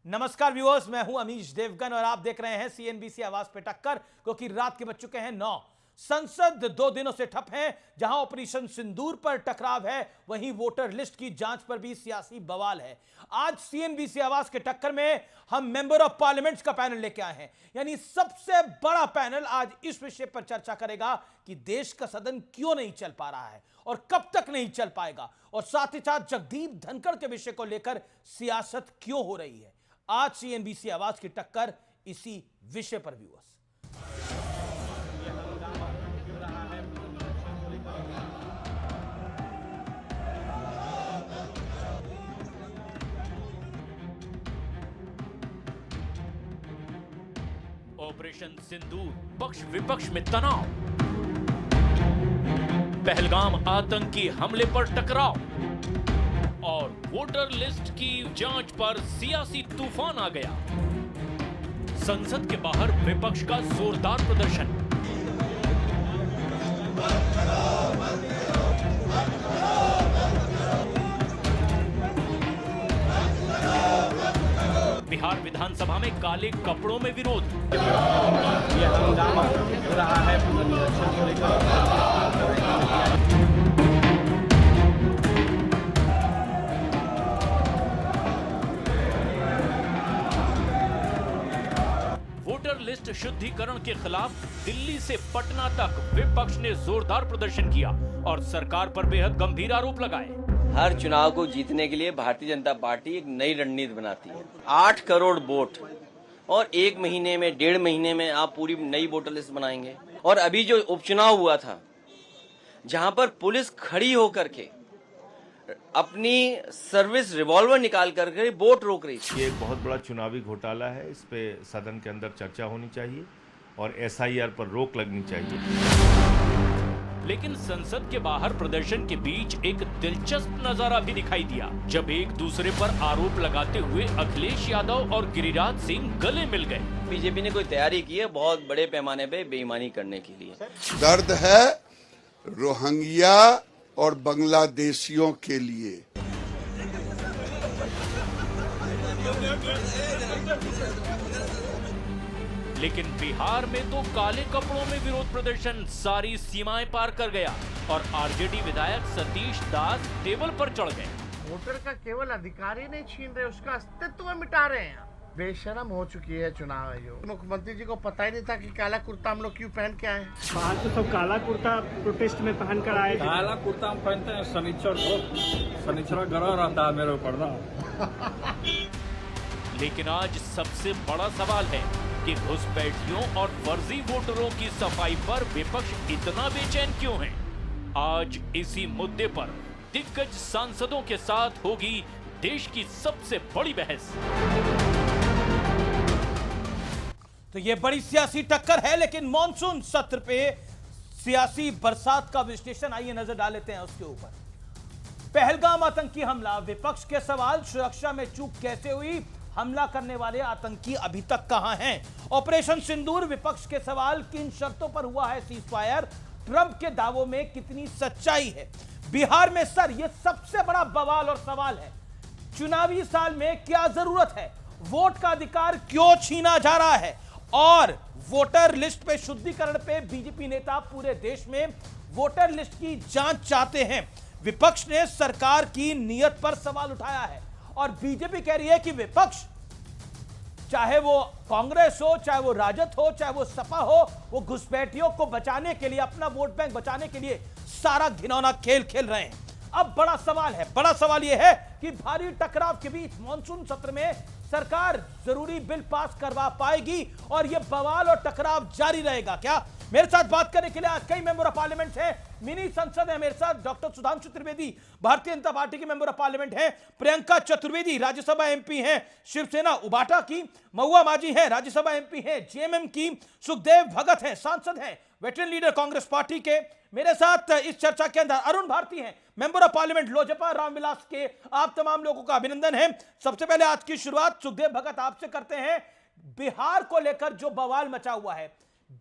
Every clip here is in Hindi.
नमस्कार व्यूअर्स, मैं हूं अमीश देवगन और आप देख रहे हैं सीएनबीसी आवाज पे टक्कर। क्योंकि रात के बज चुके हैं 9। संसद 2 दिनों से ठप है। जहां ऑपरेशन सिंदूर पर टकराव है, वहीं वोटर लिस्ट की जांच पर भी सियासी बवाल है। आज सीएनबीसी आवाज के टक्कर में हम मेंबर ऑफ पार्लियामेंट का पैनल लेके आए हैं, यानी सबसे बड़ा पैनल आज इस विषय पर चर्चा करेगा कि देश का सदन क्यों नहीं चल पा रहा है और कब तक नहीं चल पाएगा, और साथ ही साथ जगदीप धनखड़ के विषय को लेकर सियासत क्यों हो रही है। आज सीएनबीसी आवाज की टक्कर इसी विषय पर व्यूअर्स। ऑपरेशन सिंदूर, पक्ष विपक्ष में तनाव, पहलगाम आतंकी हमले पर टकराव और वोटर लिस्ट की जांच पर सियासी तूफान आ गया। संसद के बाहर विपक्ष का जोरदार प्रदर्शन। बिहार विधानसभा में काले कपड़ों में विरोध। ये हंगामा हो रहा है पुनर्निरीक्षण को लेकर। वोटर लिस्ट शुद्धिकरण के खिलाफ दिल्ली से पटना तक विपक्ष ने जोरदार प्रदर्शन किया और सरकार पर बेहद गंभीर आरोप लगाए। हर चुनाव को जीतने के लिए भारतीय जनता पार्टी एक नई रणनीति बनाती है। 8 करोड़ वोट और 1 महीने में 1.5 महीने में आप पूरी नई वोटर लिस्ट बनाएंगे। और अभी जो उपचुनाव हुआ था, जहां पर पुलिस खड़ी होकर के अपनी सर्विस रिवॉल्वर निकाल करके वोट रोक रही थी। ये एक बहुत बड़ा चुनावी घोटाला है। इस पे सदन के अंदर चर्चा होनी चाहिए और एसआईआर पर रोक लगनी चाहिए। लेकिन संसद के बाहर प्रदर्शन के बीच एक दिलचस्प नजारा भी दिखाई दिया, जब एक दूसरे पर आरोप लगाते हुए अखिलेश यादव और गिरिराज सिंह गले मिल गए। बीजेपी ने कोई तैयारी की है बहुत बड़े पैमाने पे बेईमानी करने के लिए। दर्द है रोहिंग्या और बांग्लादेशियों के लिए। लेकिन बिहार में तो काले कपड़ों में विरोध प्रदर्शन सारी सीमाएं पार कर गया और आरजेडी विधायक सतीश दास टेबल पर चढ़ गए। वोटर का केवल अधिकार ही नहीं छीन रहे, उसका अस्तित्व मिटा रहे हैं। बेशरम हो चुकी है चुनाव आयोग। मुख्यमंत्री जी को पता ही नहीं था कि काला कुर्ता हम लोग क्यों पहन के आए। बाहर तो सब काला कुर्ता प्रोटेस्ट में पहन कर आए। काला कुर्ता हम पहनते हैं शनिचर ग्रह रहता है मेरे ऊपर ना। लेकिन आज सबसे बड़ा सवाल है कि घुसपैठियों और फर्जी वोटरों की सफाई पर विपक्ष इतना बेचैन क्यों है। आज इसी मुद्दे पर दिग्गज सांसदों के साथ होगी देश की सबसे बड़ी बहस। तो ये बड़ी सियासी टक्कर है, लेकिन मॉनसून सत्र पे सियासी बरसात का विश्लेषण आइए नजर डाल लेते हैं उसके ऊपर। पहलगाम आतंकी हमला, विपक्ष के सवाल, सुरक्षा में चूक कैसे हुई, हमला करने वाले आतंकी अभी तक कहां हैं। ऑपरेशन सिंदूर, विपक्ष के सवाल, किन शर्तों पर हुआ है सीजफायर, ट्रंप के दावों में कितनी सच्चाई है। बिहार में सर यह सबसे बड़ा बवाल और सवाल है, चुनावी साल में क्या जरूरत है, वोट का अधिकार क्यों छीना जा रहा है, और वोटर लिस्ट पे शुद्धिकरण पे बीजेपी नेता पूरे देश में वोटर लिस्ट की जांच चाहते हैं। विपक्ष ने सरकार की नीयत पर सवाल उठाया है और बीजेपी कह रही है कि विपक्ष, चाहे वो कांग्रेस हो, चाहे वो राजद हो, चाहे वो सपा हो, वो घुसपैठियों को बचाने के लिए, अपना वोट बैंक बचाने के लिए सारा घिनौना खेल खेल रहे हैं। अब बड़ा सवाल है, बड़ा सवाल यह है कि भारी टकराव के बीच मॉनसून सत्र में सरकार जरूरी बिल पास करवा पाएगी और यह बवाल और टकराव जारी रहेगा क्या। मेरे साथ बात करने के लिए आज कई मेंबर ऑफ पार्लियामेंट हैं। मिनी संसद है मेरे साथ, डॉक्टर सुधांशु त्रिवेदी भारतीय जनता पार्टी के मेंबर ऑफ पार्लियामेंट हैं, प्रियंका चतुर्वेदी राज्यसभा एमपी हैं शिवसेना उबाटा की, महुआ माझी हैं राज्यसभा एमपी हैं जेएमएम की, सुखदेव भगत हैं सांसद हैं वेटरन लीडर कांग्रेस पार्टी के। मेरे साथ इस चर्चा के अंदर अरुण भारती हैं member of parliament Lojpa Ramvilas के। आप तमाम लोगों का अभिनंदन है। सबसे पहले आज की शुरुआत सुखदेव भगत आपसे करते हैं। बिहार को लेकर जो बवाल मचा हुआ है,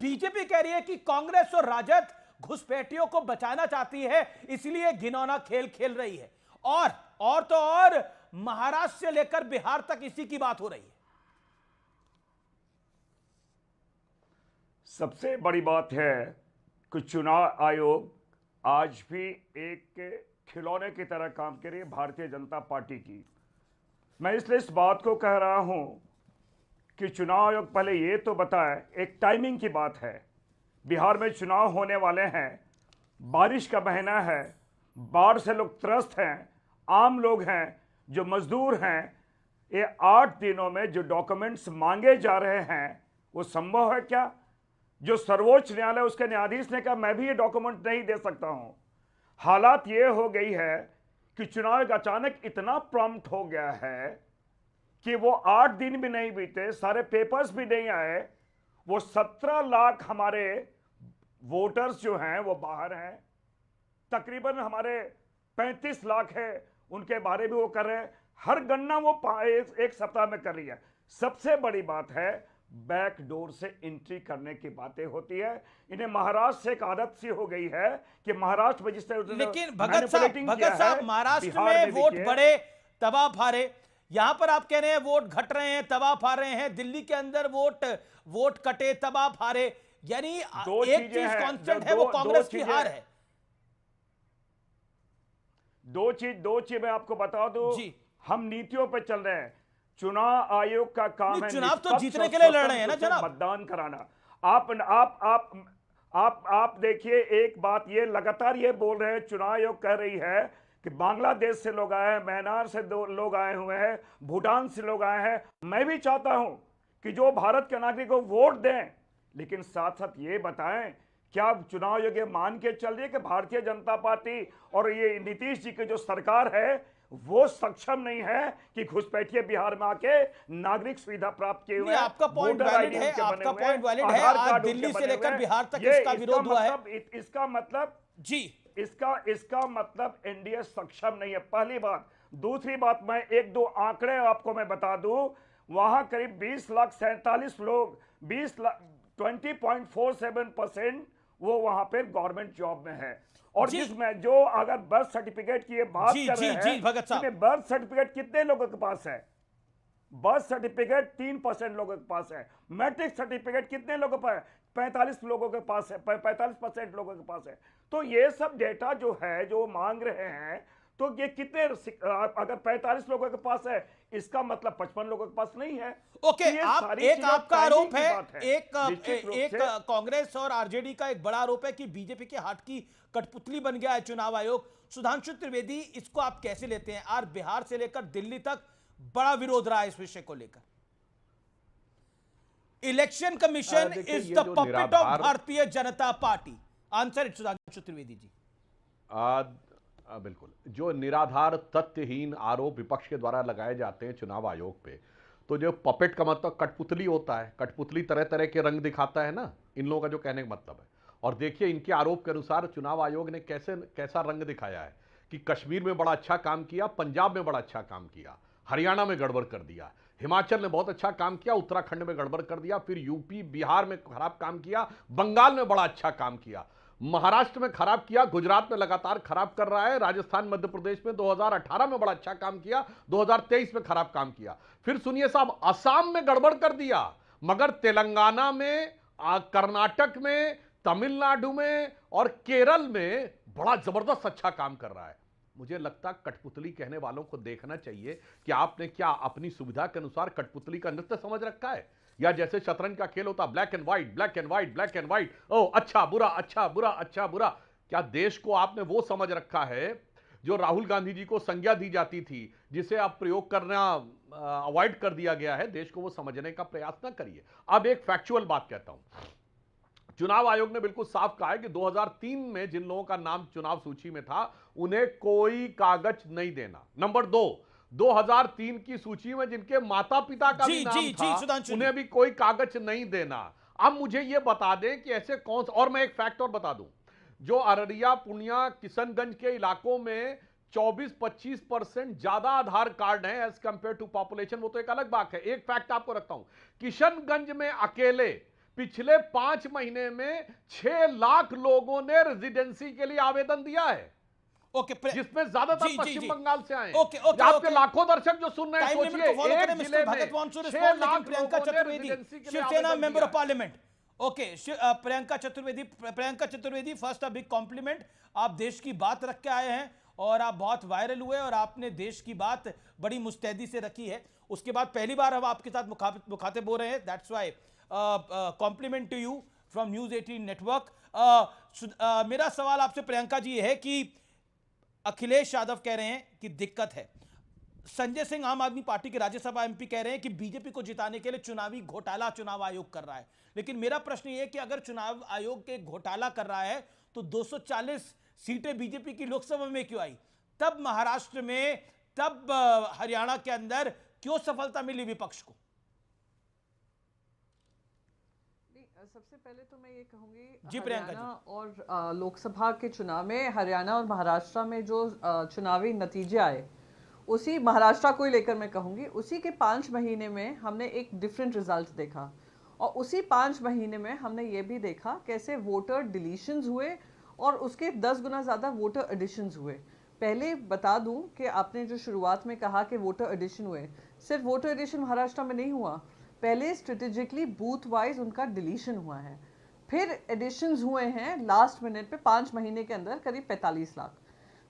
बीजेपी कह रही है कि कांग्रेस और राजद घुसपैठियों को बचाना चाहती है, इसलिए घिनौना खेल खेल रही है, और महाराष्ट्र से लेकर बिहार तक इसी की बात हो रही है। सबसे बड़ी बात है कि चुनाव आयोग आज भी एक खिलौने की तरह काम कर रही है भारतीय जनता पार्टी की। मैं इसलिए इस बात को कह रहा हूं कि चुनाव आयोग पहले ये तो बताए, एक टाइमिंग की बात है। बिहार में चुनाव होने वाले हैं, बारिश का महीना है, बाढ़ से लोग त्रस्त हैं, आम लोग हैं, जो मजदूर हैं। ये 8 दिनों में जो डॉक्यूमेंट्स मांगे जा रहे हैं वो संभव है क्या? जो सर्वोच्च न्यायालय उसके न्यायाधीश ने कहा मैं भी ये डॉक्यूमेंट नहीं दे सकता हूं। हालात ये हो गई है कि चुनाव अचानक इतना प्रॉम्प्ट हो गया है कि वो 8 दिन भी नहीं बीते, सारे पेपर्स भी नहीं आए, वो 17 लाख हमारे वोटर्स जो हैं वो बाहर हैं। तकरीबन हमारे 35 लाख है, उनके बारे में वो कर रहे हैं। हर गणना वो एक सप्ताह में कर रही है। सबसे बड़ी बात है बैक डोर से एंट्री करने की बातें होती है। इन्हें महाराष्ट्र से एक आदत सी हो गई है कि महाराष्ट्र में जिस तरह, लेकिन भगत साहब महाराष्ट्र में वोट बढ़े तबाह फारे, यहां पर आप कह रहे हैं वोट घट रहे हैं तबाह फारे हैं, दिल्ली के अंदर वोट कटे तबाह फारे, यानी एक चीज कांस्टेंट है वो कांग्रेस की हार है। दो चीज मैं आपको बता दूं, हम नीतियों पे चल रहे हैं। चुनाव आयोग का काम है चुनाव तो जीतने के लिए लड़ रहे हैं ना जनाब, मतदान कराना। आप देखिए, एक बात ये लगातार ये बोल रहे हैं, चुनाव आयोग कह रही है कि बांग्लादेश से लोग आए हैं, म्यांमार से लोग आए हुए हैं, भूटान से लोग आए हैं। मैं भी चाहता हूं कि जो भारत के नागरिक को वोट दें, लेकिन साथ साथ ये बताएं क्या चुनाव आयोग ये मान के चल रही है कि भारतीय जनता पार्टी और ये नीतीश जी की जो सरकार है वो सक्षम नहीं है कि घुसपैठिए बिहार में आके नागरिक सुविधा प्राप्त किए हुए। आपका पॉइंट वैलिड है, आपका पॉइंट वैलिड है। आज दिल्ली से लेकर बिहार तक इसका विरोध हुआ है। इसका मतलब जी, इसका मतलब एनडीए सक्षम नहीं है, पहली बात। दूसरी बात, मैं 1-2 आंकड़े आपको मैं बता दूं। वहां करीब 20,47,000 लोग, 20.47% वो वहां पे गवर्नमेंट जॉब में है। और जिसमें जो अगर बर्थ सर्टिफिकेट की बात कर रहे हैं, बर्थ सर्टिफिकेट कितने लोगों के पास है? बर्थ सर्टिफिकेट 3% लोगों के पास है। मैट्रिक सर्टिफिकेट कितने लोगों पर है? 45 लोगों के पास है, 45% लोगों के पास है। तो ये सब डेटा जो है, जो मांग रहे हैं, तो ये कितने, अगर 45 लोगों के पास है, इसका मतलब 55 लोगों के पास नहीं है। ओके, एक आपका आरोप है, एक कांग्रेस और आरजेडी का एक बड़ा आरोप है कि बीजेपी के हाथ की कठपुतली बन गया है चुनाव आयोग। सुधांशु त्रिवेदी, इसको आप कैसे लेते हैं? आज बिहार से लेकर दिल्ली तक बड़ा विरोध रहा है इस विषय को लेकर। Election commission is the puppet of Bharatiya Janata Party. Answer it Sudhanshu Trivedi ji. बिल्कुल, जो निराधार तथ्यहीन आरोप विपक्ष के द्वारा लगाए जाते हैं चुनाव आयोग पे, तो जो पपेट का मतलब कठपुतली होता है, कठपुतली तरह तरह के रंग दिखाता है ना, इन लोगों का जो कहने का मतलब है। और देखिए, इनके आरोप के अनुसार चुनाव आयोग ने कैसा रंग दिखाया है कि कश्मीर में बड़ा अच्छा काम किया, पंजाब में बड़ा अच्छा काम किया, हरियाणा में गड़बड़ कर दिया, हिमाचल ने बहुत अच्छा काम किया, उत्तराखंड में गड़बड़ कर दिया, फिर यूपी बिहार में खराब काम किया, बंगाल में बड़ा अच्छा काम किया, महाराष्ट्र में खराब किया, गुजरात में लगातार खराब कर रहा है, राजस्थान मध्य प्रदेश में 2018 में बड़ा अच्छा काम किया, 2023 में खराब काम किया। फिर सुनिए साहब, असम में गड़बड़ कर दिया, मगर तेलंगाना में, कर्नाटक में, तमिलनाडु में और केरल में बड़ा जबरदस्त अच्छा काम कर रहा है। मुझे लगता कठपुतली कहने वालों को देखना चाहिए कि आपने क्या अपनी सुविधा के अनुसार कठपुतली का नृत्य समझ रखा है, या जैसे शतरंज का खेल होता black and white, black and white, black and white, ओ अच्छा बुरा, अच्छा बुरा, अच्छा बुरा। क्या देश को आपने वो समझ रखा है जो राहुल गांधी जी को संज्ञा दी जाती थी, जिसे आप प्रयोग करना अवॉइड कर दिया गया है? देश को वो समझने का प्रयास ना करिए। अब एक फैक्चुअल बात कहता हूं, चुनाव आयोग ने बिल्कुल साफ कहा है कि 2003 में जिन लोगों का नाम चुनाव सूची में था उन्हें कोई कागज नहीं देना। नंबर 2, 2003 की सूची में जिनके माता पिता का भी नाम था उन्हें भी कोई कागज नहीं देना। अब मुझे यह बता दें कि ऐसे कौन, और मैं एक फैक्ट और बता दूं, जो अररिया, पूर्णिया, किशनगंज के इलाकों में 24-25% ज्यादा आधार कार्ड हैं एज कंपेयर टू पॉपुलेशन, वो तो एक अलग बात है। एक फैक्ट आपको रखता हूं, किशनगंज में अकेले पिछले 5 महीने में 6 लाख लोगों ने रेजिडेंसी के लिए आवेदन दिया है। जिसमें ज्यादातर पश्चिम बंगाल से आए। आपके लाखों दर्शक जो सुन रहे हैं, सोचिए एक जिले में 6 lakh Priyanka Chaturvedi, Shivsena member of parliament, okay, Priyanka Chaturvedi, first a big compliment. आप देश की बात रख के आए हैं और आप बहुत वायरल हुए और आपने देश की बात बड़ी मुस्तैदी से रखी है। उसके बाद पहली बार हम आपके साथ मुखातिब हो रहे हैं, that's why compliment to you from news 18 network. मेरा सवाल आपसे प्रियंका जी है कि अखिलेश यादव कह रहे हैं कि दिक्कत है, संजय सिंह आम आदमी पार्टी के राज्यसभा एमपी कह रहे हैं कि बीजेपी को जिताने के लिए चुनावी घोटाला चुनाव आयोग कर रहा है। लेकिन मेरा प्रश्न यह है कि अगर चुनाव आयोग के घोटाला कर रहा है तो 240 सीटें बीजेपी की लोकसभा में क्यों आई? तब महाराष्ट्र में, तब हरियाणा के अंदर क्यों सफलता मिली विपक्ष को? सबसे पहले तो मैं ये कहूंगी, जी प्रियंका जी, और लोकसभा के चुनाव में हरियाणा और महाराष्ट्र में जो चुनावी नतीजे आए, उसी महाराष्ट्र को ही लेकर मैं कहूंगी, उसी के 5 महीने में हमने एक डिफरेंट रिजल्ट देखा। और उसी 5 महीने में हमने ये भी देखा कैसे वोटर डिलीशंस हुए और उसके 10 गुना ज़्यादा वोटर एडिशंस हुए। पहले बता दूं कि आपने जो शुरुआत में कहा कि वोटर एडिशन हुए, सिर्फ वोटर एडिशन महाराष्ट्र में नहीं हुआ, पहले स्ट्रेटेजिकली बूथ वाइज उनका डिलीशन हुआ है, फिर एडिशंस हुए हैं लास्ट मिनट पे 5 महीने के अंदर करीब 45 लाख।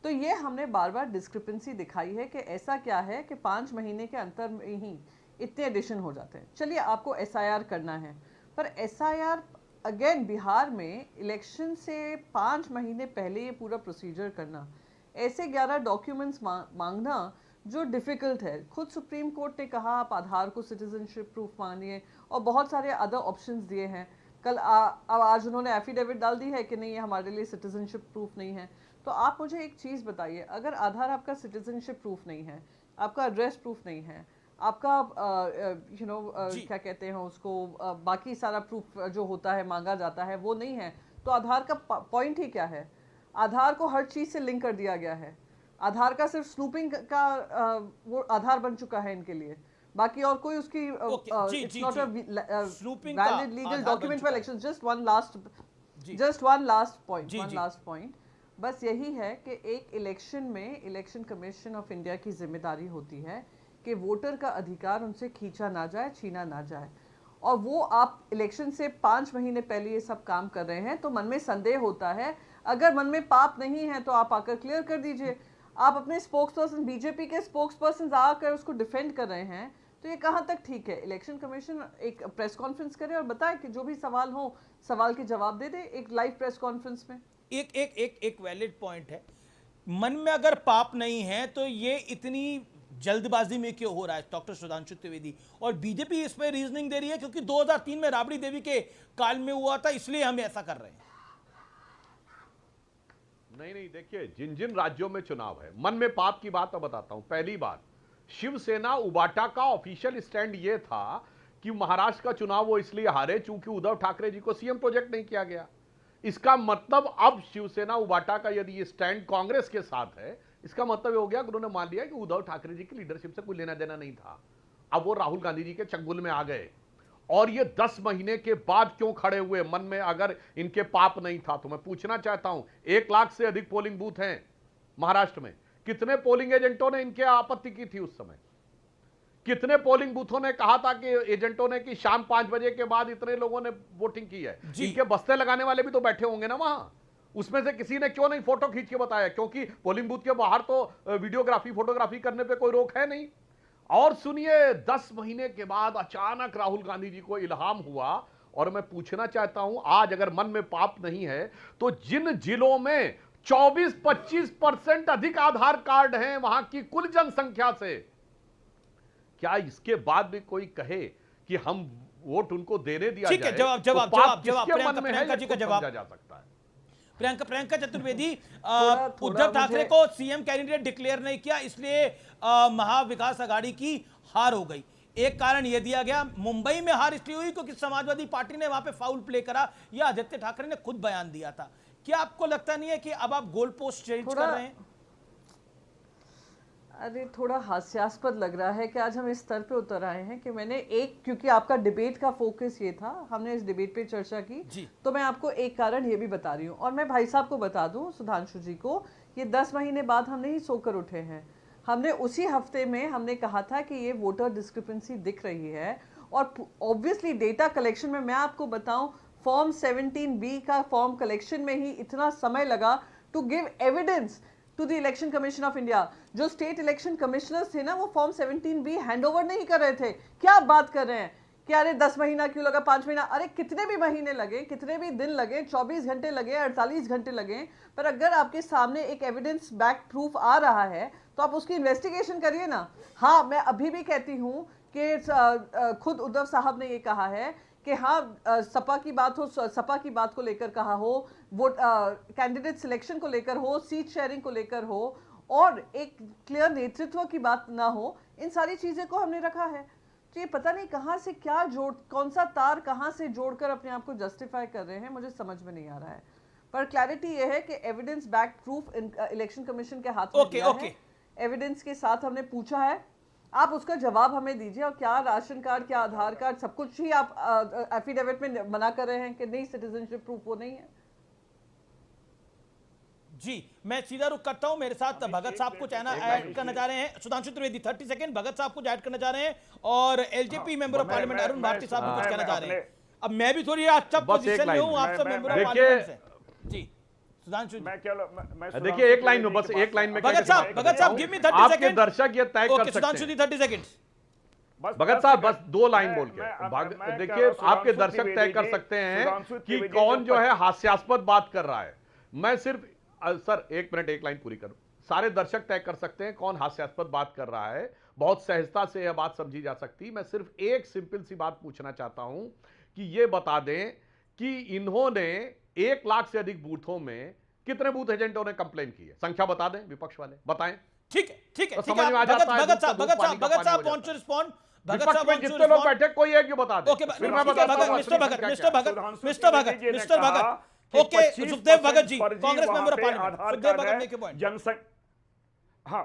तो ये हमने बार बार डिस्क्रिपेंसी दिखाई है कि ऐसा क्या है कि 5 महीने के अंतर में ही इतने एडिशन हो जाते हैं। चलिए, आपको SIR करना है, पर SIR अगेन बिहार में इलेक्शन से 5 महीने पहले ये पूरा प्रोसीजर करना, ऐसे 11 डॉक्यूमेंट्स मांगना जो डिफ़िकल्ट है। खुद सुप्रीम कोर्ट ने कहा आप आधार को सिटीजनशिप प्रूफ मानिए और बहुत सारे अदर ऑप्शंस दिए हैं। कल अब आज उन्होंने एफिडेविट डाल दी है कि नहीं, ये हमारे लिए सिटीजनशिप प्रूफ नहीं है। तो आप मुझे एक चीज़ बताइए, अगर आधार आपका सिटीजनशिप प्रूफ नहीं है, आपका एड्रेस प्रूफ नहीं है, आपका क्या कहते हैं उसको, बाकी सारा प्रूफ जो होता है मांगा जाता है वो नहीं है, तो आधार का पॉइंट ही क्या है? आधार को हर चीज़ से लिंक कर दिया गया है। आधार का सिर्फ स्नूपिंग का वो आधार बन चुका है इनके लिए, बाकी और कोई उसकी it's not a valid legal document for election. Just one last point, बस यही है कि एक इलेक्शन में इलेक्शन कमीशन ऑफ इंडिया की जिम्मेदारी होती है कि वोटर का अधिकार उनसे खींचा ना जाए, छीना ना जाए। और वो आप इलेक्शन से 5 महीने पहले ये सब काम कर रहे हैं, तो मन में संदेह होता है। अगर मन में पाप नहीं है तो आप आकर क्लियर कर दीजिए। आप अपने स्पोक्स पर्सन, बीजेपी के स्पोक्स पर्सन आकर उसको डिफेंड कर रहे हैं, तो ये कहाँ तक ठीक है? इलेक्शन कमीशन एक प्रेस कॉन्फ्रेंस करे और बताए कि जो भी सवाल हो, सवाल के जवाब दे दे एक लाइव प्रेस कॉन्फ्रेंस में। एक वैलिड पॉइंट है, मन में अगर पाप नहीं है तो ये इतनी जल्दबाजी में क्यों हो रहा है? डॉक्टर सुधांशु त्रिवेदी, और बीजेपी इस पर रीजनिंग दे रही है क्योंकि 2003 में राबड़ी देवी के काल में हुआ था, इसलिए हम ऐसा कर रहे हैं। नहीं, देखिए, जिन जिन राज्यों में चुनाव है, मन में पाप की बात मैं बताता हूं। पहली बात, शिवसेना उबाटा का ऑफिशियल स्टैंड यह था कि महाराष्ट्र का चुनाव वो इसलिए हारे चूंकि उद्धव ठाकरे जी को सीएम प्रोजेक्ट नहीं किया गया। इसका मतलब अब शिवसेना उबाटा का यदि ये स्टैंड कांग्रेस के साथ है, इसका मतलब ये हो गया कि उन्होंने मान लिया कि उद्धव ठाकरे जी की लीडरशिप से कोई लेना देना नहीं था। अब वो राहुल गांधी जी के चंगुल में आ गए। और ये 10 महीने के बाद क्यों खड़े हुए? मन में अगर इनके पाप नहीं था तो मैं पूछना चाहता हूं, 1 लाख से अधिक पोलिंग बूथ हैं महाराष्ट्र में, कितने पोलिंग एजेंटों ने इनके आपत्ति की थी उस समय? कितने पोलिंग बूथों ने कहा था कि एजेंटों ने कि शाम 5 बजे के बाद इतने लोगों ने वोटिंग की है? इनके बस्ते लगाने वाले भी तो बैठे होंगे ना वहां। उसमें से किसी ने क्यों नहीं फोटो खींच के बताया? क्योंकि पोलिंग बूथ के बाहर तो वीडियोग्राफी, फोटोग्राफी करने पे कोई रोक है नहीं। और सुनिए, 10 महीने के बाद अचानक राहुल गांधी जी को इल्हाम हुआ। और मैं पूछना चाहता हूं, आज अगर मन में पाप नहीं है तो जिन जिलों में 24-25% अधिक आधार कार्ड हैं वहां की कुल जनसंख्या से, क्या इसके बाद भी कोई कहे कि हम वोट उनको देने दिया जाए? जवाब प्रियंका जी का जवाब जा सकता है। प्रियंका चतुर्वेदी, उद्धव ठाकरे को सीएम कैंडिडेट डिक्लेयर नहीं किया, इसलिए महाविकास आघाड़ी की हार हो गई। एक कारण यह दिया गया, मुंबई में हार इसलिए हुई क्योंकि समाजवादी पार्टी ने वहां पे फाउल प्ले करा, यह आदित्य ठाकरे ने खुद बयान दिया था। क्या आपको लगता नहीं है कि अब आप गोल पोस्ट चेंज कर रहे हैं? अरे, थोड़ा हास्यास्पद लग रहा है कि आज हम इस स्तर पे उतर आए हैं कि मैंने क्योंकि आपका डिबेट का फोकस ये था, हमने इस डिबेट पे चर्चा की, तो मैं आपको एक कारण ये भी बता रही हूँ। और मैं भाई साहब को बता दूं, सुधांशु जी को, ये 10 महीने बाद हम नहीं सोकर उठे हैं। हमने उसी हफ्ते में हमने कहा था कि ये वोटर डिस्क्रिपेंसी दिख रही है। और ऑब्वियसली डेटा कलेक्शन में मैं आपको बताऊं, फॉर्म 17B का फॉर्म कलेक्शन में ही इतना समय लगा to give evidence to the election commission of India. जो स्टेट इलेक्शन कमिश्नर्स थे ना, वो फॉर्म 17B हैंड ओवर नहीं कर रहे थे। क्या आप बात कर रहे हैं कि अरे 10 महीना क्यों लगा, 5 महीना, अरे कितने भी महीने लगे, कितने भी दिन लगे, 24 घंटे लगे, 48 घंटे लगे, पर अगर आपके सामने एक एविडेंस बैक प्रूफ आ रहा है तो आप उसकी इन्वेस्टिगेशन करिए ना। हाँ, मैं अभी भी कहती हूँ कि खुद उद्धव साहब ने ये कहा है कि हाँ, सपा की बात हो, सपा की बात को लेकर कहा हो, वोट कैंडिडेट सिलेक्शन को लेकर हो, सीट शेयरिंग को लेकर हो, और एक क्लियर नेतृत्व की बात ना हो, इन सारी चीजें को हमने रखा है। तो ये पता नहीं कहाँ से क्या कौन सा तार कहाँ से जोड़कर अपने आप को जस्टिफाई कर रहे हैं, मुझे समझ में नहीं आ रहा है। पर क्लैरिटी ये है कि evidence back proof election commission के हाथ में दिया है। एविडेंस के साथ हमने पूछा है, आप उसका जवाब हमें दीजिए। और क्या राशन कार्ड, क्या आधार कार्ड, सब कुछ ही आप एफिडेविट में मना कर रहे हैं कि नहीं, सिटीजनशिप प्रूफ वो नहीं है। जी, मैं सीधा रुख करता हूं। मेरे साथ भगत साहब कुछ ऐड करना चाह रहे हैं। सुधांशु त्रिवेदी 30 सेकंड, भगत साहब कुछ ऐड करना चाह रहे हैं, और LJP member of parliament Arun Bharti साहब कुछ कहना चाह रहे हैं। अब मैं भी थोड़ी अच्छा पोजीशन में हूं, आप सब मेंबर ऑफ पार्लियामेंट से। जी सुधांशु, मैं देखिए एक लाइन में, बस एक लाइन में भगत साहब गिव मी 30 सेकंड। आपके दर्शक ये तय कर सकते हैं। सुधांशु जी 30 सेकंड। भगत साहब बस 2 लाइन बोल के देखिए, आपके दर्शक तय कर सकते हैं कि कौन जो है हास्यास्पद बात कर रहा है। मैं सिर्फ सर 1 मिनट, 1 लाइन पूरी करूं। सारे दर्शक तय कर सकते हैं कौन हास्यास्पद बात कर रहा है। बहुत सहजता से यह बात समझी जा सकती। मैं सिर्फ एक सिंपल सी बात पूछना चाहता हूं कि यह बता दें कि इन्होंने 1 लाख से अधिक बूथों में कितने बूथ एजेंटों ने कंप्लेन की है, संख्या बता दें, विपक्ष वाले बताएं। ठीक है, ठीक है, तो समझ में आ जाता है। भगत साहब वांट टू रिस्पॉन्ड। विपक्ष में जितने लोग बैठे कोई एक ही बता दे। फिर मैं बताता हूं। Mister Bhagat, okay, Sukhdev Bhagat ji, Congress member of parliament, Sukhdev Bhagat ने पॉइंट। जनसंख्या, हाँ,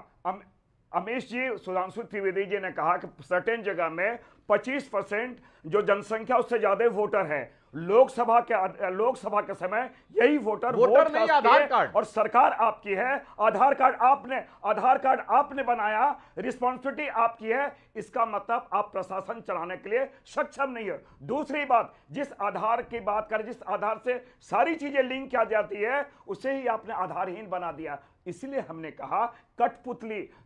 अमीश जी, सुधांशु त्रिवेदी जी ने कहा कि सर्टेन जगह में 25% जो जनसंख्या उससे ज्यादा वोटर है। लोकसभा के समय यही वोटर नहीं, आधार कार्ड, और सरकार आपकी है। आधार कार्ड आपने बनाया, रिस्पॉन्सिबिलिटी आपकी है। इसका मतलब आप प्रशासन चलाने के लिए सक्षम नहीं है। दूसरी बात, जिस आधार की बात करें, जिस आधार से सारी चीजें लिंक किया जाती है, उसे ही आपने आधारहीन बना दिया। इसलिए हमने कहा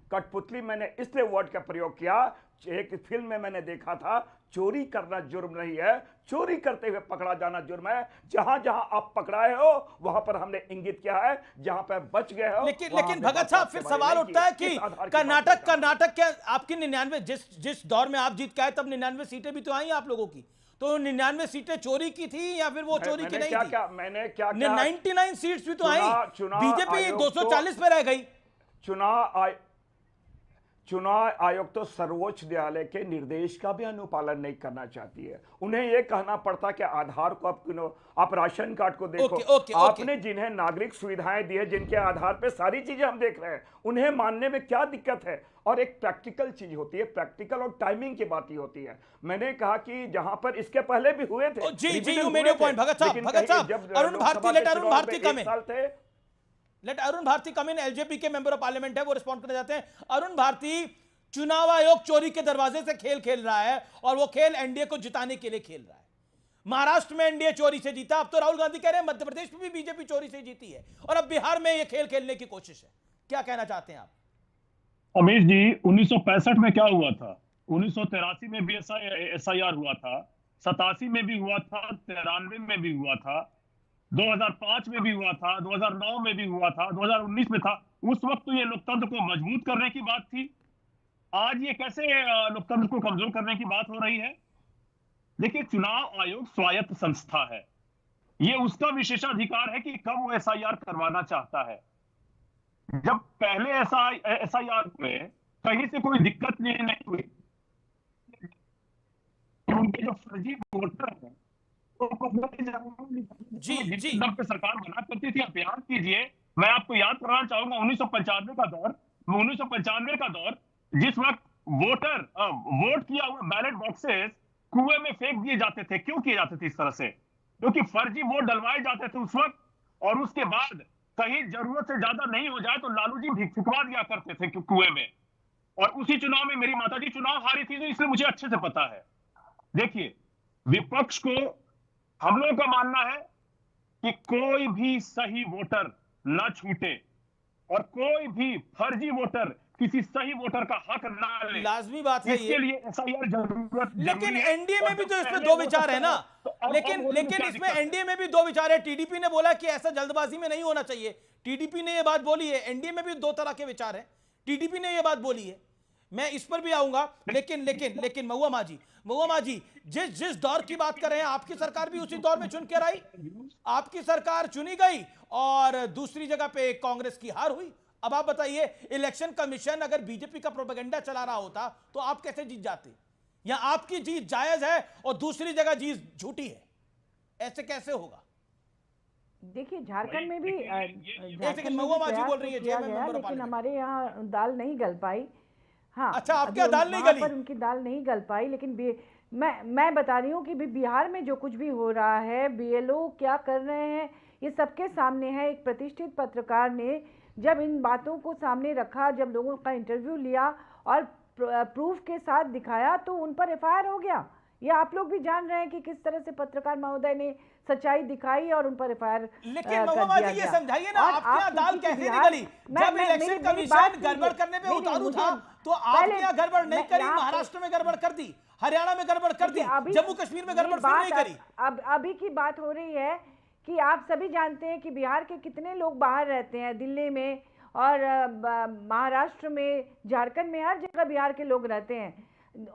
कठपुतली मैंने इसलिए वर्ड का प्रयोग किया। एक फिल्म में मैंने देखा था, चोरी करना जुर्म नहीं है, चोरी करते हुए पकड़ा जाना जुर्म है। जहां जहां आप पकड़ाए हो वहां पर हमने इंगित किया है, जहां पर बच गए हो। लेकिन भगत साहब, फिर सवाल उठता है कि कर्नाटक क्या आपकी 99, जिस दौर में आप जीत के आए तब 99 सीटें भी तो आई आप लोगों की, तो 99 सीटें चोरी की थी या फिर वो चोरी की नहीं थी? मैंने क्या 99 सीट्स भी तो आई, बीजेपी 240 पे रह गई। चुनाव आयोग तो सर्वोच्च न्यायालय के निर्देश का भी अनुपालन नहीं करना चाहती है। उन्हें यह कहना पड़ता कि आधार को आप राशन कार्ड को देखो। आपने जिन्हें नागरिक सुविधाएं दी है, जिनके आधार पे सारी चीजें हम देख रहे हैं, उन्हें मानने में क्या दिक्कत है? और एक प्रैक्टिकल चीज होती है, प्रैक्टिकल और टाइमिंग की बात ही होती है। मैंने कहा कि जहां पर इसके पहले भी हुए थे। जी, यू मेड योर पॉइंट भगत साहब। अरुण भारती, लेट अरुण भारती कम इन। एलजेपी के मेंबर ऑफ पार्लियामेंट है, वो रिस्पॉन्ड करना चाहते हैं। अरुण भारती, चुनाव आयोग चोरी के दरवाजे से खेल रहा है, और वो खेल एनडीए को जिताने के लिए खेल रहा है। महाराष्ट्र में एनडीए चोरी से जीता, अब तो राहुल गांधी कह रहे हैं मध्य प्रदेश में भी बीजेपी चोरी से जीती है, और अब बिहार में ये खेल खेलने की कोशिश है। क्या कहना चाहते हैं आप? अमीश जी, 1965 में क्या हुआ था? 1983 में भी SIR हुआ था, 87 में भी हुआ था, 93 में भी हुआ था, 2005 में भी हुआ था, 2009 में भी हुआ था, 2019 में था। उस वक्त तो ये लोकतंत्र को मजबूत करने की बात थी। आज ये कैसे लोकतंत्र को कमजोर करने की बात हो रही है? देखिए, चुनाव आयोग स्वायत्त संस्था है, ये उसका विशेषाधिकार है कि कब वो SIR करवाना चाहता है। जब पहले SIR हुए, कहीं से कोई दिक्कत नहीं हुई। उनके जो फर्जी वोटर हैं जी पे सरकार मना करती थी। आप याद कीजिए, मैं आपको याद कराना चाहूंगा 1995 का दौर, जिस वक्त वोट किया हुआ बैलेट बॉक्सेस कुएं में फेंक दिए जाते थे। क्यों किए जाते थे इस तरह से? क्योंकि फर्जी वोट डलवाए जाते थे उस वक्त, और उसके बाद कहीं जरूरत से ज्यादा नहीं हो जाए तो लालू जी फिकवा दिया करते थे कुएं में। और उसी चुनाव में मेरी माताजी चुनाव हारी थी, तो इसलिए मुझे अच्छे से पता है। देखिए, विपक्ष को हम लोगों का मानना है कि कोई भी सही वोटर न छूटे और कोई भी फर्जी वोटर किसी सही वोटर का हक ना ले। लाजमी बात है इसके लिए एसआईआर जरूरत, लेकिन एनडीए में भी तो इसमें दो विचार है ना। लेकिन इसमें एनडीए में भी दो विचार है। टीडीपी ने बोला कि ऐसा जल्दबाजी में नहीं होना चाहिए, टीडीपी ने यह बात बोली है। एनडीए में भी दो तरह के विचार है, टीडीपी ने यह बात बोली है। मैं इस पर भी आऊंगा, लेकिन महुआ माजी जिस दौर की बात कर रहे हैं, आपकी सरकार भी उसी दौर में चुन कर आई, आपकी सरकार चुनी गई और दूसरी जगह पे कांग्रेस की हार हुई। अब आप बताइए, इलेक्शन कमीशन अगर बीजेपी का प्रोपेगेंडा चला रहा होता तो आप कैसे जीत जाते? या आपकी जीत जायज है और दूसरी जगह जीत झूठी है, ऐसे कैसे होगा? देखिए झारखंड में भी महुआ माजी बोल रही है, लेकिन हमारे यहाँ दाल नहीं गल पाई। हाँ, अच्छा, आपके यहाँ दाल नहीं गली? पर उनकी दाल नहीं गल पाई, लेकिन मैं बता रही हूँ कि बिहार में जो कुछ भी हो रहा है, बीएलओ क्या कर रहे हैं, ये सबके सामने है। एक प्रतिष्ठित पत्रकार ने जब इन बातों को सामने रखा, जब लोगों का इंटरव्यू लिया और प्रूफ के साथ दिखाया, तो उन पर एफआईआर हो गया। ये आप लोग भी जान रहे हैं कि किस तरह से पत्रकार महोदय ने सच्चाई दिखाई और उन पर एफआईआर। लेकिन महुआ जी, ये समझाइए ना, आपके यहाँ दाल कैसे निकली? जब इलेक्शन कमीशन गड़बड़ करने पे उतारू था तो आपके यहाँ गड़बड़ नहीं करी, महाराष्ट्र में गड़बड़ कर दी, हरियाणा में गड़बड़ कर दी, जम्मू कश्मीर में गड़बड़ फिर नहीं करी। अभी की बात हो रही है कि आप सभी जानते हैं कि बिहार के कितने लोग बाहर रहते हैं, दिल्ली में और महाराष्ट्र में, झारखंड में, हर जगह बिहार के लोग रहते हैं।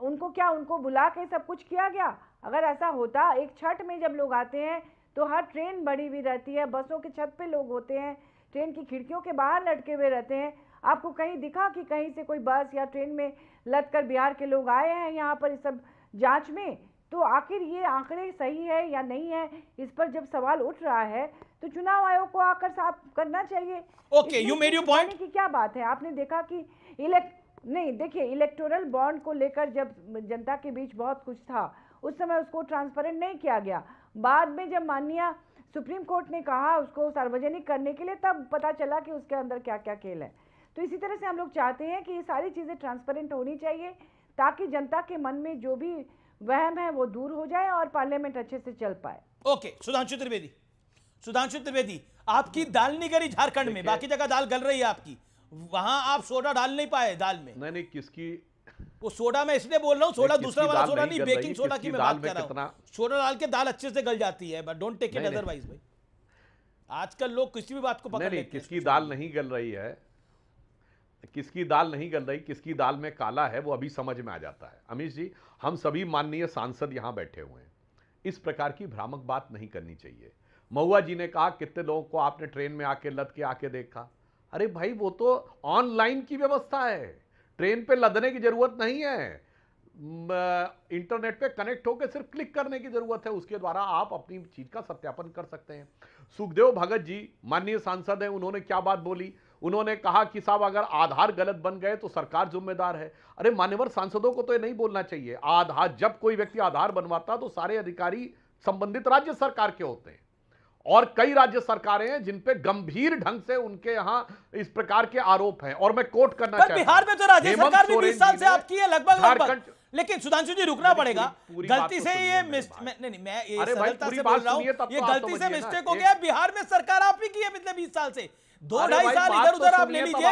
उनको बुला के सब कुछ किया गया? अगर ऐसा होता, एक छठ में जब लोग आते हैं तो हर ट्रेन बड़ी हुई रहती है, बसों के छत पे लोग होते हैं, ट्रेन की खिड़कियों के बाहर लटके हुए रहते हैं। आपको कहीं दिखा कि कहीं से कोई बस या ट्रेन में लद कर बिहार के लोग आए हैं यहाँ पर इस सब जांच में? तो आखिर ये आंकड़े सही है या नहीं है, इस पर जब सवाल उठ रहा है तो चुनाव आयोग को आकर साफ करना चाहिए। Okay, you made your point. की क्या बात है? आपने देखा कि देखिए इलेक्टोरल बॉन्ड को लेकर जब जनता के बीच बहुत कुछ था, उस समय उसको ट्रांसपेरेंट नहीं किया गया। बाद में जब माननीय सुप्रीम कोर्ट ने कहा उसको सार्वजनिक करने के लिए, तब पता चला कि उसके अंदर क्या क्या खेल है। तो इसी तरह से हम लोग चाहते हैं कि ये सारी चीज़ें ट्रांसपेरेंट होनी चाहिए, ताकि जनता के मन में जो भी वहम है वो दूर हो जाए और पार्लियामेंट अच्छे से चल पाए। ओके, सुधांशु त्रिवेदी, आपकी दाल नहीं गली झारखंड में, बाकी जगह दाल गल रही है आपकी, वहां आप सोडा डाल नहीं पाए दाल में। नहीं, किसकी वो सोडा मैं इसलिए बोल रहा हूँ, सोडा दूसरा वाला सोडा नहीं, बेकिंग सोडा की मैं बात कर रहा हूँ। सोडा डाल के दाल अच्छे से गल जाती है, but don't take it otherwise. भाई आजकल लोग किसी भी बात को पकड़ लेते हैं। किसकी दाल नहीं गल रही है, किसकी दाल नहीं गल रही, किसकी दाल में काला है, वो अभी समझ में आ जाता है। अमीश जी, हम सभी माननीय सांसद यहाँ बैठे हुए हैं, इस प्रकार की भ्रामक बात नहीं करनी चाहिए। महुआ जी ने कहा कितने लोगों को आपने ट्रेन में आके लद के आके देखा। अरे भाई, वो तो ऑनलाइन की व्यवस्था है, ट्रेन पे लदने की जरूरत नहीं है, इंटरनेट पे कनेक्ट होकर सिर्फ क्लिक करने की जरूरत है, उसके द्वारा आप अपनी चीज का सत्यापन कर सकते हैं। सुखदेव भगत जी माननीय सांसद हैं, उन्होंने क्या बात बोली? उन्होंने कहा कि साहब अगर आधार गलत बन गए तो सरकार जिम्मेदार है। अरे मान्यवर सांसदों को तो ये नहीं बोलना चाहिए। आधार, जब कोई व्यक्ति आधार बनवाता तो सारे अधिकारी संबंधित राज्य सरकार के होते हैं, और कई राज्य सरकारें हैं जिन पे गंभीर ढंग से उनके यहां इस प्रकार के आरोप हैं। और मैं कोट करना चाहता हूं, बिहार में तो राज्य सरकार भी 20 साल से आपकी है लगभग। लेकिन सुधांशु जी रुकना पड़ेगा, गलती से ये मैं ये सरलता से बोल रहा हूं, ये गलती से मिस्टेक हो गया। बिहार में सरकार आप ही की है पिछले 20 साल से, 2-2.5 साल इधर उधर आप ले लीजिए,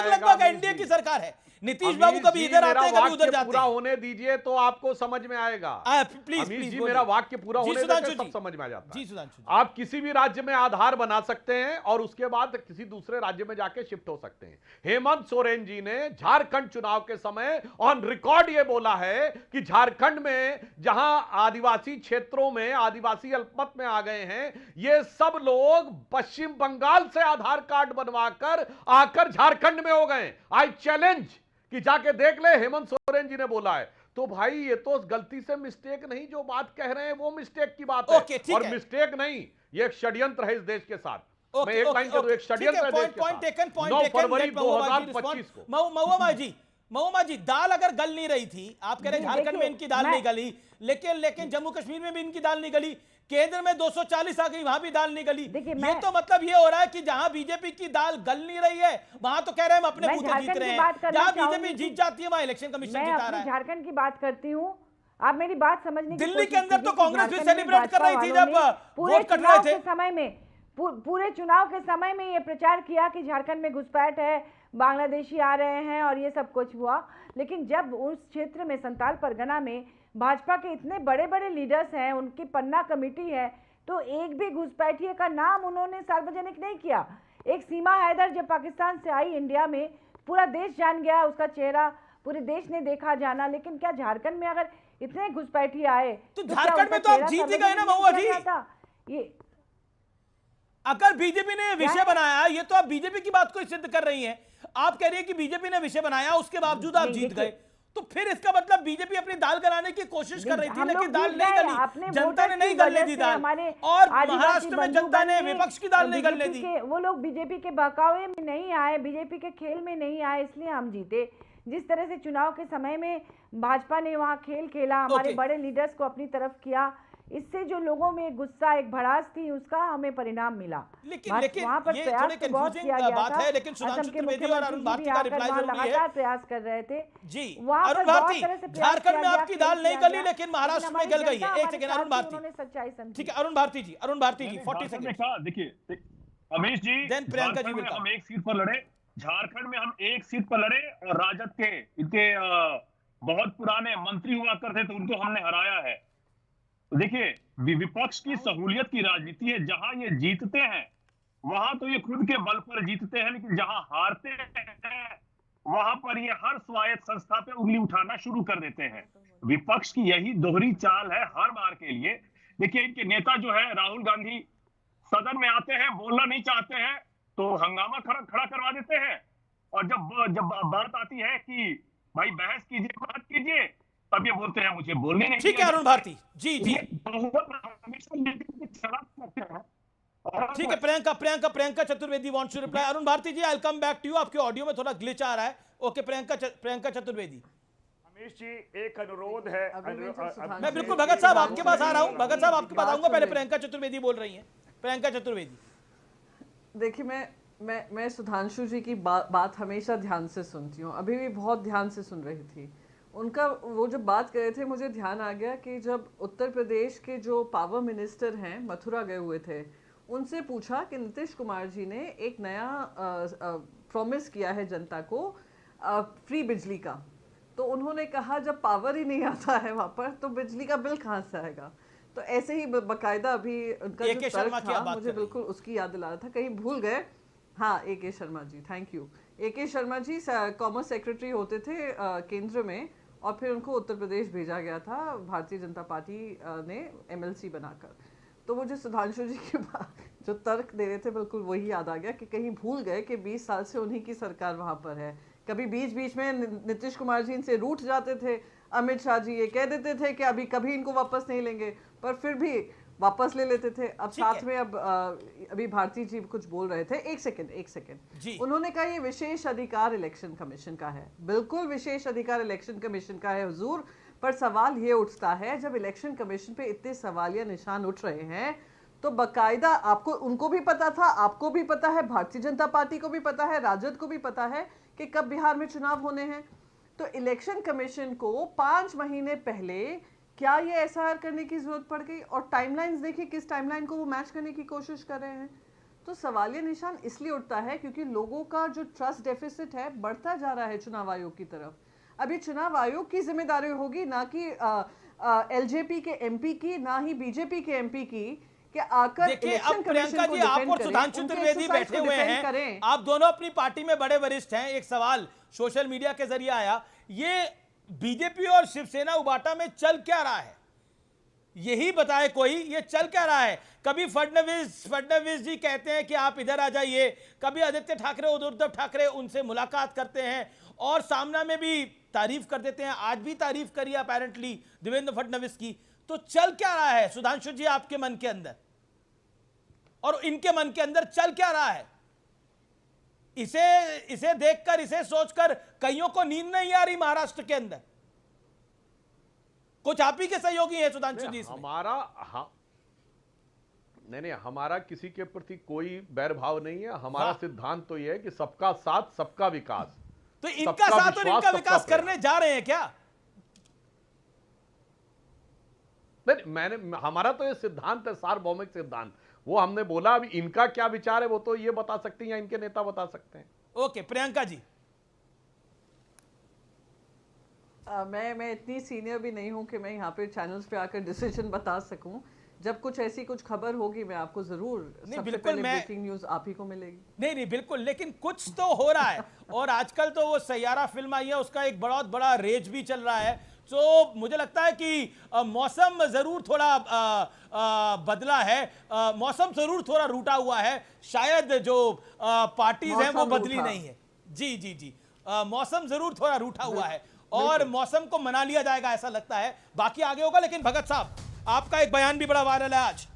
लगभग एनडीए की सरकार है। नीतीश बाबू कभी इधर आते हैं, कभी उधर जाते हैं। पूरा होने दीजिए तो आपको समझ में आएगा। प्लीज जी, मेरा वाक्य पूरा होने दीजिए, सब समझ में आ जाता है। सुधांशु, आप किसी भी राज्य में आधार बना सकते हैं और उसके बाद किसी दूसरे राज्य में जाके शिफ्ट हो सकते हैं। हेमंत सोरेन जी ने झारखंड चुनाव के समय ऑन रिकॉर्ड ये बोला है कि झारखंड में जहां आदिवासी क्षेत्रों में आदिवासी अल्पमत में आ गए हैं, ये सब लोग पश्चिम बंगाल से आधार कार्ड बनवाकर आकर झारखंड में हो गए। आई चैलेंज कि जाके देख ले, हेमंत सोरेन जी ने बोला है। तो भाई ये तो गलती से मिस्टेक नहीं, जो बात कह रहे हैं वो मिस्टेक की बात है। और मिस्टेक नहीं, ये एक षड्यंत्र है इस देश के साथ। मैं एक लाइन कह दूं, एक षड्यंत्र है देश के साथ। 9 फरवरी 2025 को महुआ जी, दाल अगर गल नहीं रही थी, आप कह रहे हैं झारखंड में इनकी दाल नहीं गली, लेकिन जम्मू कश्मीर में भी इनकी दाल नहीं गली, केंद्र में 240 आ गई, वहां भी दाल नहीं गली। ये तो मतलब ये हो रहा है कि जहां बीजेपी की दाल गल नहीं रही है, वहां तो कह रहे हैं हम अपने बूथ जीत रहे हैं। जहां बीजेपी जीत जाती है वहां इलेक्शन कमिशन जीता रहा है। झारखंड की बात करती हूँ। आप मेरी बात समझने की दिल्ली के कोशिश अंदर तो कीजिए कि कांग्रेस भी झारखंड में सेलिब्रेट कर रही थी भाजपा जब वालों ने वोट कट रहे थे। पूरे चुनाव के समय में ये प्रचार किया कि झारखंड में घुसपैठ है, बांग्लादेशी आ रहे हैं और ये सब कुछ हुआ। लेकिन जब उस क्षेत्र में संताल परगना में भाजपा के इतने बड़े बड़े लीडर्स हैं, उनकी पन्ना कमेटी है, तो एक भी घुसपैठिए का नाम उन्होंने सार्वजनिक नहीं किया। एक सीमा हैदर जब पाकिस्तान से आई इंडिया में, पूरा देश जान गया उसका चेहरा, पूरे देश ने देखा जाना। लेकिन क्या झारखंड में अगर इतने घुसपैठिए आए तो झारखंड में तो आप जीत ही गए ना महुआ जी। ये अगर बीजेपी ने विषय बनाया, ये तो आप बीजेपी की बात को सिद्ध कर रही हैं। आप कह रही है कि बीजेपी ने विषय बनाया, उसके बावजूद आप जीत गए, तो फिर इसका मतलब बीजेपी अपनी दाल गलाने की कोशिश कर रही थी, लेकिन दाल नहीं गली, जनता ने नहीं गलने दी दाल। और महाराष्ट्र में जनता ने विपक्ष की दाल नहीं गलने दी। वो लोग बीजेपी के बहकावे में नहीं आए, बीजेपी के खेल में नहीं आए, इसलिए हम जीते। जिस तरह से चुनाव के समय में भाजपा ने वहां खेल खेला, हमारे बड़े लीडर्स को अपनी तरफ किया, इससे जो लोगों में गुस्सा, एक भड़ास थी, उसका हमें परिणाम मिला। लेकिन वहां पर ये प्रयास थोड़ी बहुत किया गया बात था। है, लेकिन सुधांशु त्रिवेदी और अरुण भारती का रिप्लाई जरूरी है। लगातार प्रयास कर रहे थे जी। वहां अरुण पर भारती, बहुत तरह से झारखंड में आपकी दाल नहीं गली, लेकिन लेकिन महाराष्ट्र में गल गई है। एक सेकंड अरुण भारती, उन्होंने सच्चाई समझी। ठीक है अरुण भारती जी, अरुण भारती जी 40 सेकंड। देखिए अमीश जी, प्रियंका जी, हम एक सीट पर लड़े, झारखंड में हम एक सीट पर लड़े और राजद के इनके बहुत पुराने मंत्री हुआ करते थे, उनको हमने हराया है। देखिए विपक्ष की सहूलियत की राजनीति है, जहां ये जीतते हैं वहां तो ये खुद के बल पर जीतते हैं, लेकिन जहां हारते हैं वहां पर ये हर स्वायत्त संस्था पे उंगली उठाना शुरू कर देते हैं। विपक्ष की यही दोहरी चाल है हर बार के लिए। देखिए इनके नेता जो है राहुल गांधी, सदन में आते हैं, बोलना नहीं चाहते हैं तो हंगामा खड़ा करवा देते हैं, और जब बात आती है कि भाई बहस कीजिए, बात कीजिए, तब ये बोलते हैं मुझे बोलने नहीं। ठीक है अरुण भारती जी जी, ठीक है। Priyanka Chaturvedi wants to reply. Arun Bharti ji I will come back to you, आपके ऑडियो में थोड़ा ग्लिच आ रहा है। ओके प्रियंका चतुर्वेदी। रमेश जी एक अनुरोध है, मैं बिल्कुल भगत साहब आपके पास आ रहा हूं, भगत साहब आपके पास आऊंगा, पहले प्रियंका चतुर्वेदी बोल रही हैं। प्रियंका चतुर्वेदी। देखिए मैं सुधांशु जी की बात हमेशा ध्यान से सुनती हूँ, अभी भी बहुत ध्यान से सुन रही थी। उनका वो जब बात कर रहे थे, मुझे ध्यान आ गया कि जब उत्तर प्रदेश के जो पावर मिनिस्टर हैं मथुरा गए हुए थे, उनसे पूछा कि नीतीश कुमार जी ने एक नया प्रॉमिस किया है जनता को फ्री बिजली का, तो उन्होंने कहा जब पावर ही नहीं आता है वहाँ पर तो बिजली का बिल कहाँ से आएगा। तो ऐसे ही बाकायदा अभी उनका जो तर्क था, मुझे बिल्कुल उसकी याद दिला रहा था, कहीं भूल गए। हाँ, AK Sharma ji, thank you. AK Sharma ji commerce secretary होते थे केंद्र में, और फिर उनको उत्तर प्रदेश भेजा गया था भारतीय जनता पार्टी ने MLC बनाकर। तो वो जो सुधांशु जी की जो तर्क दे रहे थे, बिल्कुल वही याद आ गया कि कहीं भूल गए कि 20 साल से उन्हीं की सरकार वहाँ पर है। कभी बीच में नीतीश कुमार जी इनसे रूठ जाते थे, अमित शाह जी ये कह देते थे कि अभी कभी इनको वापस नहीं लेंगे, पर फिर भी वापस ले लेते थे। अब साथ में अभी भारती जी कुछ बोल रहे थे, एक सेकंड। उन्होंने कहा ये विशेष अधिकार इलेक्शन कमीशन का है। बिल्कुल विशेष अधिकार इलेक्शन कमीशन का है हुजूर, पर सवाल ये उठता है जब इलेक्शन कमीशन पे इतने सवालिया निशान उठ रहे हैं तो बकायदा आपको, उनको भी पता था, आपको भी पता है, भारतीय जनता पार्टी को भी पता है, राजद को भी पता है कि कब बिहार में चुनाव होने हैं। तो इलेक्शन कमीशन को 5 महीने पहले क्या ये SIR करने की जरूरत पड़ गई? और टाइमलाइंस देखिए, किस टाइमलाइन को वो मैच करने की कोशिश कर रहे हैं। तो सवालिया निशान इसलिए उठता है क्योंकि लोगों का जो ट्रस्ट डेफिसिट है बढ़ता जा रहा है चुनाव आयोग की तरफ। अभी चुनाव आयोग की जिम्मेदारी होगी, ना कि LJP के MP की, ना ही BJP के MP की, कि आकर इलेक्शन कमीशन को आप और सुधांशु त्रिवेदी बैठे हुए हैं, आप दोनों अपनी पार्टी में बड़े वरिष्ठ हैं। एक सवाल सोशल मीडिया के जरिए आया, ये बीजेपी और शिवसेना उबाटा में चल क्या रहा है, यही बताए कोई, ये चल क्या रहा है। कभी फडणवीस जी कहते हैं कि आप इधर आ जाइए, कभी आदित्य ठाकरे और उद्धव ठाकरे उनसे मुलाकात करते हैं और सामना में भी तारीफ कर देते हैं। आज भी तारीफ करी अपेरेंटली देवेंद्र फडणवीस की। तो चल क्या रहा है सुधांशु जी आपके मन के अंदर, और इनके मन के अंदर चल क्या रहा है? इसे देखकर, इसे सोचकर कईयों को नींद नहीं आ रही महाराष्ट्र के अंदर। कुछ आप ही के सहयोगी हैं सुधांशु जी। नहीं, हमारा किसी के प्रति कोई बैर भाव नहीं है। हमारा सिद्धांत तो यह है कि सबका साथ सबका विकास। तो इनका साथ और इनका विकास करने जा रहे हैं क्या? मैंने हमारा तो ये सिद्धांत है, सार्वभौमिक सिद्धांत, वो हमने बोला। अभी इनका क्या विचार है वो तो ये बता सकती हैं या इनके नेता बता सकते हैं। ओके, प्रियंका जी। मैं इतनी सीनियर भी नहीं हूं कि मैं यहाँ पे चैनल्स पे आकर डिसीजन बता सकूं। जब कुछ ऐसी कुछ खबर होगी मैं आपको जरूर सबसे पहले ब्रेकिंग न्यूज आप ही को मिलेगी। नहीं बिल्कुल, लेकिन कुछ तो हो रहा है और आजकल तो वो सैयारा फिल्म आई है, उसका एक बहुत बड़ा रेज भी चल रहा है। तो मुझे लगता है कि मौसम जरूर थोड़ा बदला है, मौसम जरूर थोड़ा रूठा हुआ है, शायद जो पार्टीज हैं वो बदली नहीं है। जी जी जी, मौसम जरूर थोड़ा रूठा हुआ है और मौसम को मना लिया जाएगा ऐसा लगता है, बाकी आगे होगा। लेकिन भगत साहब, आपका एक बयान भी बड़ा वायरल है आज।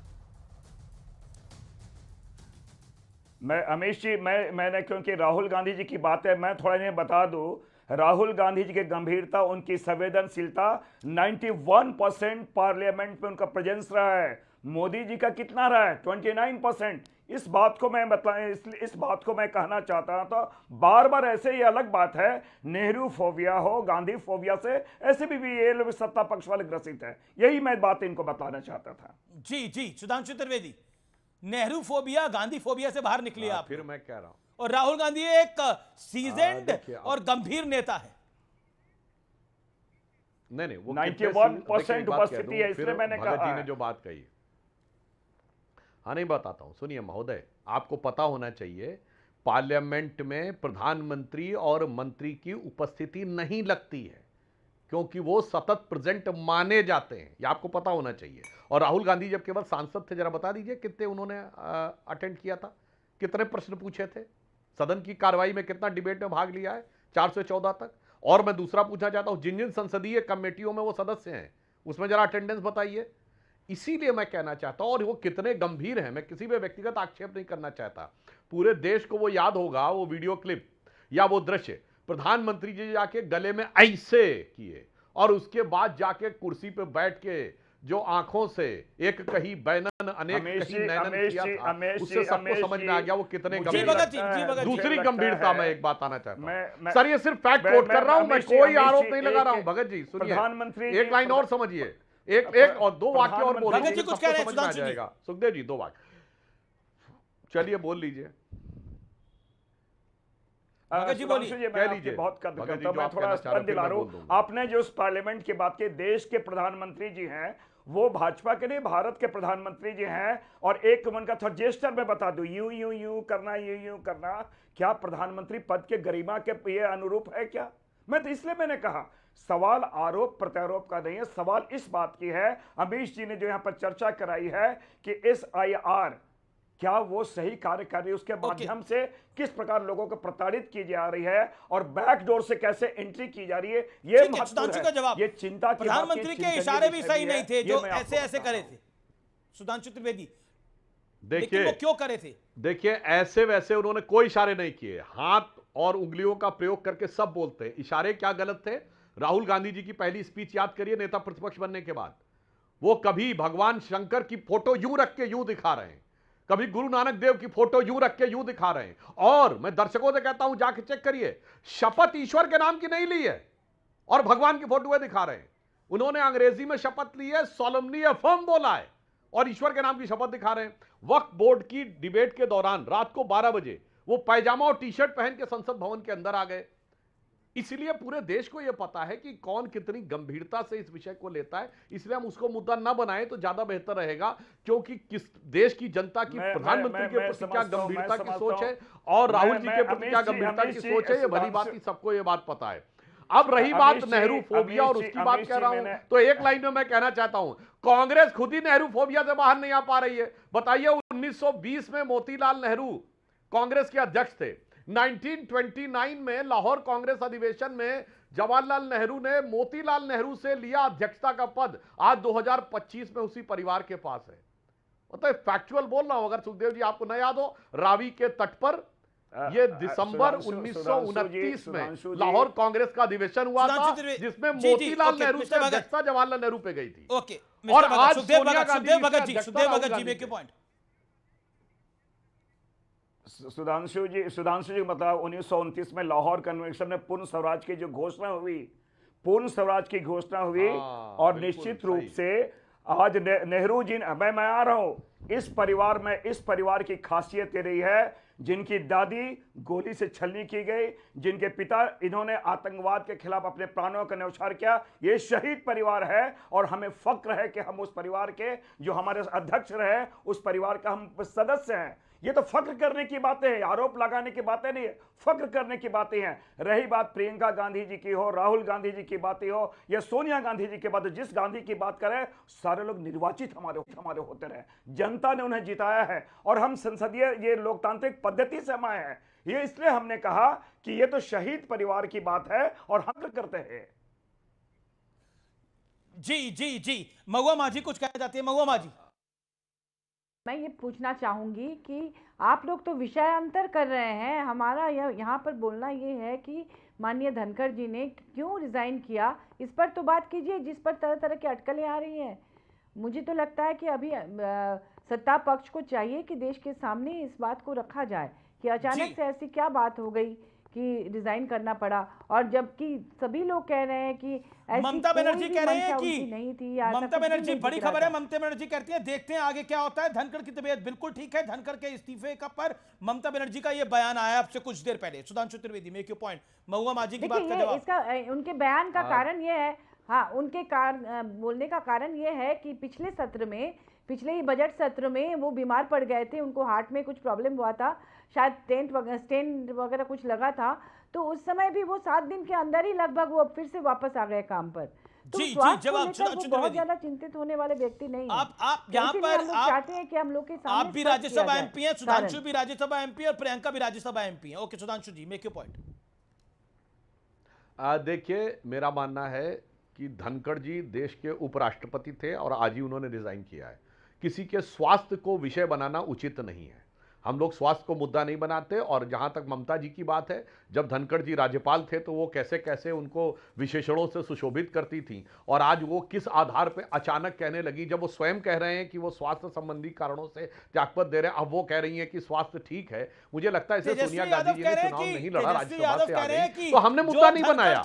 मैं अमीश जी, मैंने क्योंकि राहुल गांधी जी की बात है, मैं थोड़ा इन्हें बता दूं, राहुल गांधी जी की गंभीरता, उनकी संवेदनशीलता, 91% पार्लियामेंट में उनका प्रेजेंस रहा है। मोदी जी का कितना रहा है? 29%। इस बात को मैं कहना चाहता था बार बार। ऐसे ही अलग बात है, नेहरू फोबिया हो, गांधी फोबिया से ऐसे भी ये लोग सत्ता पक्ष वाले ग्रसित है। यही मैं बात इनको बताना चाहता था। जी जी, सुधांशु त्रिवेदी, नेहरू फोबिया, गांधी फोबिया से बाहर निकलिए आप। फिर मैं कह रहा हूं, और राहुल गांधी एक सीजेंड और गंभीर नेता है। नहीं, वो 91% उपस्थिति है, इसलिए मैंने कहा। भगत जी ने जो बात कही, हाँ नहीं बताता हूं, सुनिए महोदय, आपको पता होना चाहिए पार्लियामेंट में प्रधानमंत्री और मंत्री की उपस्थिति नहीं लगती है क्योंकि वो सतत प्रेजेंट माने जाते हैं, ये आपको पता होना चाहिए। और राहुल गांधी जब केवल सांसद थे, जरा बता दीजिए कितने उन्होंने अटेंड किया था, कितने प्रश्न पूछे थे, सदन की कार्रवाई में कितना डिबेट में भाग लिया है, 4 से 14 तक। और मैं दूसरा पूछना चाहता हूं, जिन जिन संसदीय कमेटियों में वो सदस्य हैं उसमें जरा अटेंडेंस बताइए। इसीलिए मैं कहना चाहता हूं, और वो कितने गंभीर हैं, मैं किसी भी व्यक्तिगत आक्षेप नहीं करना चाहता, पूरे देश को वो याद होगा वो वीडियो क्लिप या वो दृश्य, प्रधानमंत्री जी जाके गले में ऐसे किए और उसके बाद जाके कुर्सी पे बैठ के जो आंखों से एक कही बैनन अनेक कही नैनन किया था, उससे सबको समझ में आ गया वो कितने गंभीर। दूसरी गंभीरता मैं एक बात आना चाहता हूं सर, ये सिर्फ फैक्ट कोट कर रहा हूं, मैं कोई आरोप नहीं लगा रहा हूं। भगत जी सुनिए, प्रधानमंत्री एक लाइन और समझिए, एक और 2 वाक्य और बोलिए, सबको समझ में आ जाएगा। सुखदेव जी 2 वाक्य, चलिए बोल लीजिए। जी बोलिए। बहुत कदर करता हूं, मैं थोड़ा स्पंद दिला रहा हूं। आपने जो उस पार्लियामेंट की बात की, देश के प्रधानमंत्री जी हैं, वो भाजपा के नहीं भारत के प्रधानमंत्री जी हैं। और एक उनका था जेस्चर में बता दूं, यूं करना, यूं करना, क्या प्रधानमंत्री पद के गरिमा के ये अनुरूप है क्या? मैं तो इसलिए मैंने कहा सवाल आरोप प्रत्यारोप का नहीं है, सवाल इस बात की है, अमीश जी ने जो यहां पर चर्चा कराई है कि SIR क्या वो सही कार्य कर रही है, उसके माध्यम से किस प्रकार लोगों को प्रताड़ित की जा रही है और बैकडोर से कैसे एंट्री की जा रही है, ये सुधांशु का जवाब। ये चिंता की प्रधानमंत्री के इशारे भी सही नहीं थे जो ऐसे करे थे। सुधांशु त्रिवेदी, देखिए वो क्यों करे थे? देखिए ऐसे वैसे उन्होंने कोई इशारे नहीं किए, हाथ और उंगलियों का प्रयोग करके सब बोलते हैं। इशारे क्या गलत थे? राहुल गांधी जी की पहली स्पीच याद करिए नेता प्रतिपक्ष बनने के बाद, वो कभी भगवान शंकर की फोटो यूं रख के यूं दिखा रहे हैं, कभी गुरु नानक देव की फोटो यूं रख के यूं दिखा रहे हैं। और मैं दर्शकों से कहता हूं जाके चेक करिए, शपथ ईश्वर के नाम की नहीं ली है और भगवान की फोटो दिखा रहे हैं। उन्होंने अंग्रेजी में शपथ ली है, सोलमनी अफर्म बोला है और ईश्वर के नाम की शपथ दिखा रहे हैं। वक्फ बोर्ड की डिबेट के दौरान रात को 12 बजे वो पैजामा और टी-शर्ट पहन के संसद भवन के अंदर आ गए। इसलिए पूरे देश को यह पता है कि कौन कितनी गंभीरता से इस विषय को लेता है, इसलिए हम उसको मुद्दा न बनाएं तो ज्यादा बेहतर रहेगा, क्योंकि किस देश की जनता की प्रधानमंत्री के प्रति क्या गंभीरता की सोच है और राहुल जी के प्रति क्या गंभीरता की सोच है, ये भली बात ही सबको ये बात पता है। अब रही बात नेहरू फोबिया और उसकी बात कह रहा हूं, तो एक लाइन में मैं कहना चाहता हूं, कांग्रेस खुद ही नेहरू फोबिया से बाहर नहीं आ पा रही है। बताइए 1920 में मोतीलाल नेहरू कांग्रेस के अध्यक्ष थे, 1929 में लाहौर कांग्रेस अधिवेशन में जवाहरलाल नेहरू ने मोतीलाल नेहरू से लिया अध्यक्षता का पद, आज 2025 में उसी परिवार के पास है। मतलब फैक्चुअल बोल रहा हूं, अगर सुखदेव जी आपको न याद हो, रावी के तट पर ये दिसंबर 1929 में लाहौर कांग्रेस का अधिवेशन हुआ था जिसमें मोतीलाल नेहरू से अध्यक्षता जवाहरलाल नेहरू पे गई थी। ओके, और आज सुखदेव भगत जी मेक योर पॉइंट। सुधांशु जी मतलब 1929 में लाहौर कन्वेंशन में पूर्ण स्वराज की जो घोषणा हुई, पूर्ण स्वराज की घोषणा हुई और निश्चित रूप से आज नेहरू जी, मैं आ रहा हूं इस परिवार में, इस परिवार की खासियत ये रही है जिनकी दादी गोली से छलनी की गई, जिनके पिता इन्होंने आतंकवाद के खिलाफ अपने प्राणों का न्यौछावर किया, ये शहीद परिवार है और हमें फक्र है कि हम उस परिवार के, जो हमारे अध्यक्ष रहे, उस परिवार का हम सदस्य हैं। ये तो फक्र करने की बातें हैं, आरोप लगाने की बातें नहीं है, फक्र करने की बातें हैं। रही बात प्रियंका गांधी जी की हो, राहुल गांधी जी की बातें हो या सोनिया गांधी जी की बात हो, जिस गांधी की बात करें, सारे लोग निर्वाचित हमारे होते रहे, जनता ने उन्हें जिताया है और हम संसदीय ये लोकतांत्रिक पद्धति से हम आए हैं। ये इसलिए हमने कहा कि ये तो शहीद परिवार की बात है और हम करते हैं। जी जी जी, महुआ माझी कुछ कहना चाहती है? महुआ माझी, मैं ये पूछना चाहूँगी कि आप लोग तो विषय अंतर कर रहे हैं। हमारा यहाँ पर बोलना ये है कि माननीय धनखड़ जी ने क्यों रिज़ाइन किया, इस पर तो बात कीजिए, जिस पर तरह तरह की अटकलें आ रही हैं। मुझे तो लगता है कि अभी सत्ता पक्ष को चाहिए कि देश के सामने इस बात को रखा जाए कि अचानक से ऐसी क्या बात हो गई कि रिजाइन करना पड़ा, और जबकि सभी लोग कह रहे हैं कि ममता बनर्जी कह रहे हैं कि नहीं थी। ममता बनर्जी, बड़ी खबर है, ममता बनर्जी कहती है देखते हैं आगे क्या होता है। धनखड़ की तबीयत बिल्कुल ठीक है। धनखड़ के इस्तीफे का पर ममता बनर्जी का ये बयान आया आपसे कुछ देर पहले। Sudhanshu Trivedi, make your point. Mahua Majhi की बात का जवाब। इसका उनके बयान का कारण ये है, हाँ, उनके बोलने का कारण ये है कि पिछले ही बजट सत्र में वो बीमार पड़ गए थे, उनको हार्ट में कुछ प्रॉब्लम हुआ था, शायद स्टेंट वगैरह कुछ लगा था, तो उस समय भी वो 7 दिन के अंदर ही लगभग वो फिर से वापस आ गए काम पर। तो स्वास्थ्य को लेकर वो बहुत ज्यादा चिंतित होने वाले व्यक्ति नहीं है। आप यहाँ पर हम लोग चाहते हैं कि हम लोग के सामने आप भी राज्यसभा एमपी हैं, सुधांशु भी राज्यसभा एमपी और प्रियंका भी राज्यसभा एमपी हैं। Okay Sudhanshu ji, make your point. देखिए, मेरा मानना है कि धनखड़ जी देश के उपराष्ट्रपति थे और आज ही उन्होंने रिजाइन किया है। किसी के स्वास्थ्य को विषय बनाना उचित नहीं है। हम लोग स्वास्थ्य को मुद्दा नहीं बनाते। और जहां तक ममता जी की बात है, जब धनखड़ जी राज्यपाल थे तो वो कैसे कैसे उनको विशेषणों से सुशोभित करती थी, और आज वो किस आधार पे अचानक कहने लगी, जब वो स्वयं कह रहे हैं कि वो स्वास्थ्य संबंधी कारणों से त्यागपत्र दे रहे हैं, अब वो कह रही हैं कि स्वास्थ्य ठीक है। मुझे लगता है इसे सोनिया गांधी जी ने चुनाव नहीं लड़ा, राज्यसभा से आ गई, तो हमने मुद्दा नहीं बनाया।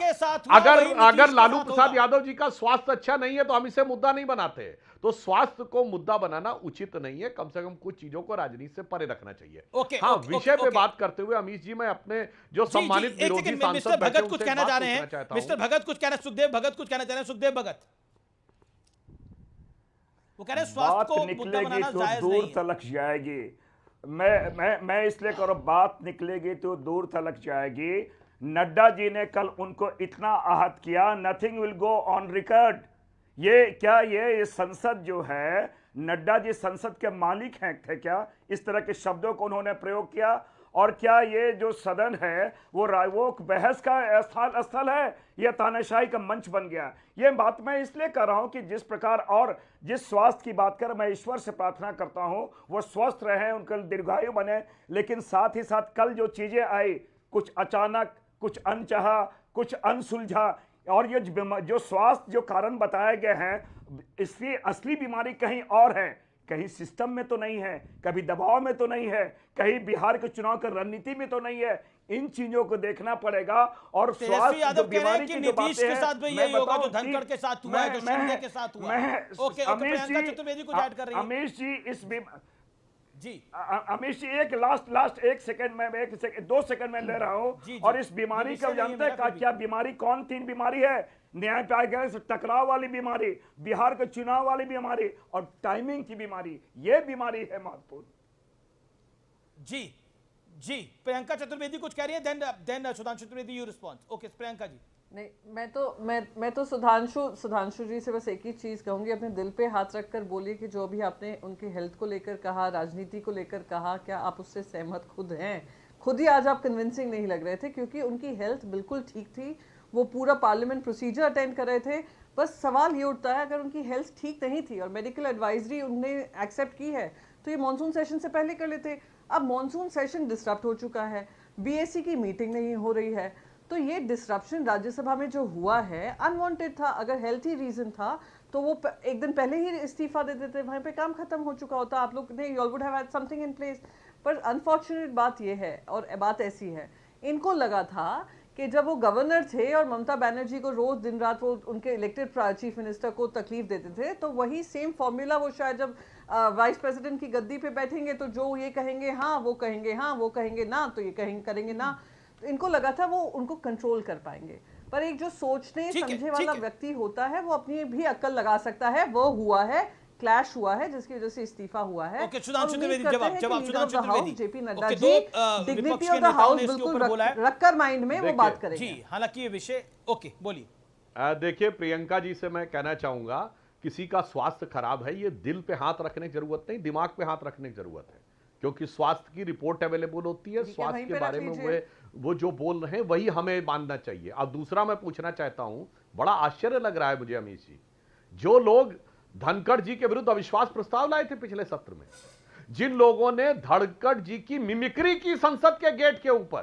अगर लालू प्रसाद यादव जी का स्वास्थ्य अच्छा नहीं है तो हम इसे मुद्दा नहीं बनाते। तो स्वास्थ्य को मुद्दा बनाना उचित नहीं है। कम से कम कुछ चीजों को राजनीति से परे रखना चाहिए। हाँ, विषय पे बात करते हुए अमीश जी, मैं अपने जो सम्मानित विरोधी सांसद भगत कुछ कहना चाह रहे हैं। मिस्टर भगत कुछ कहना, सुखदेव भगत कुछ कहना चाह रहे हैं। सुखदेव भगत, वो कह रहे हैं स्वास्थ्य को मुद्दा बनाना जायज नहीं है। दूर तलक जाएगी। मैं इसलिए कह रहा हूं, बात निकलेगी तो दूर तलक जाएगी। नड्डा जी ने कल उनको इतना आहत किया, nothing will go on record. ये संसद जो है, नड्डा जी संसद के मालिक हैं थे क्या? इस तरह के शब्दों को उन्होंने प्रयोग किया। और क्या ये जो सदन है वो बहस का स्थल है या तानाशाही का मंच बन गया? ये बात मैं इसलिए कर रहा हूं कि जिस प्रकार और जिस स्वास्थ्य की बात कर, मैं ईश्वर से प्रार्थना करता हूं वो स्वस्थ रहे, उनके दीर्घायु बने। लेकिन साथ ही साथ कल जो चीजें आई, कुछ अचानक, कुछ अनचाहा, कुछ अनसुलझा, और ये जो स्वास्थ्य जो कारण बताए गए हैं, इसकी असली बीमारी कहीं और है, कहीं सिस्टम में तो नहीं है, कभी दबाव में तो नहीं है, कहीं बिहार के चुनाव की रणनीति में तो नहीं है। इन चीजों को देखना पड़ेगा। और स्वास्थ्य जो बीमारी की जो बातें हैं, मैं बताऊं, धनखड़ के साथ हुआ है, जो शिंदे के साथ हुआ है। ओके, प्रियंका चतुर्वेदी कुछ ऐड कर रही है। अमीश जी, इस जी अमीश जी, एक लास्ट 1 सेकंड में 2 सेकंड में ले रहा हूं। और इस बीमारी का जानते हैं क्या बीमारी, कौन 3 बीमारी है? न्याय पालिका से टकराव वाली बीमारी, बिहार के चुनाव वाली बीमारी और टाइमिंग की बीमारी। ये बीमारी है महत्वपूर्ण। जी प्रियंका चतुर्वेदी कुछ कह रही है, then Sudhanshu Trivedi you response. Okay Priyanka ji. नहीं, मैं तो सुधांशु जी से बस एक ही चीज़ कहूँगी, अपने दिल पे हाथ रखकर बोलिए कि जो भी आपने उनकी हेल्थ को लेकर कहा, राजनीति को लेकर कहा, क्या आप उससे सहमत खुद हैं? खुद ही आज आप कन्विंसिंग नहीं लग रहे थे, क्योंकि उनकी हेल्थ बिल्कुल ठीक थी, वो पूरा पार्लियामेंट प्रोसीजर अटेंड कर रहे थे। बस सवाल ये उठता है, अगर उनकी हेल्थ ठीक नहीं थी और मेडिकल एडवाइजरी उनने एक्सेप्ट की है तो ये मानसून सेशन से पहले कर लेते। अब मानसून सेशन डिस्टर्ब हो चुका है, बीएससी की मीटिंग नहीं हो रही है, तो ये डिस्ट्रप्शन राज्यसभा में जो हुआ है अनवांटेड था। अगर हेल्थी रीजन था तो वो एक दिन पहले ही इस्तीफा दे देते, वहीं पे काम खत्म हो चुका होता, आप लोग ने you all would have had something in place. पर अनफॉर्चुनेट बात ये है, और बात ऐसी है, इनको लगा था कि जब वो गवर्नर थे और ममता बनर्जी को रोज दिन रात वो उनके इलेक्टेड चीफ मिनिस्टर को तकलीफ देते थे, तो वही सेम फॉर्मूला वो शायद जब वाइस प्रेसिडेंट की गद्दी पे बैठेंगे तो जो ये कहेंगे हाँ, वो कहेंगे हाँ, वो कहेंगे ना, तो ये करेंगे ना। तो इनको लगा था वो उनको कंट्रोल कर पाएंगे, पर एक जो सोचने समझे वाला व्यक्ति होता है वो अपनी भी अक्ल लगा सकता है। वो हुआ है, क्लैश हुआ है, जिसकी वजह से इस्तीफा हुआ है। ओके, सुधांशु त्रिवेदी जवाब Sudhanshu Trivedi. JP Nadda ji dignity of the house बिल्कुल रखकर माइंड में वो बात करेंगे। जी, हालांकि ये विषय ओके बोलिए। देखिए, प्रियंका जी से मैं कहना चाहूंगा, किसी का स्वास्थ्य खराब है, ये दिल पे हाथ रखने की जरूरत नहीं, दिमाग पे हाथ रखने की जरूरत है, क्योंकि स्वास्थ्य की रिपोर्ट अवेलेबल होती है। स्वास्थ्य के बारे में वो जो बोल रहे हैं वही हमें मानना चाहिए। अब दूसरा मैं पूछना चाहता हूं, बड़ा आश्चर्य लग रहा है मुझे अमित जी, जो लोग धनखड़ जी के विरुद्ध अविश्वास प्रस्ताव लाए थे पिछले सत्र में, जिन लोगों ने धनखड़ जी की मिमिक्री की संसद के गेट के ऊपर,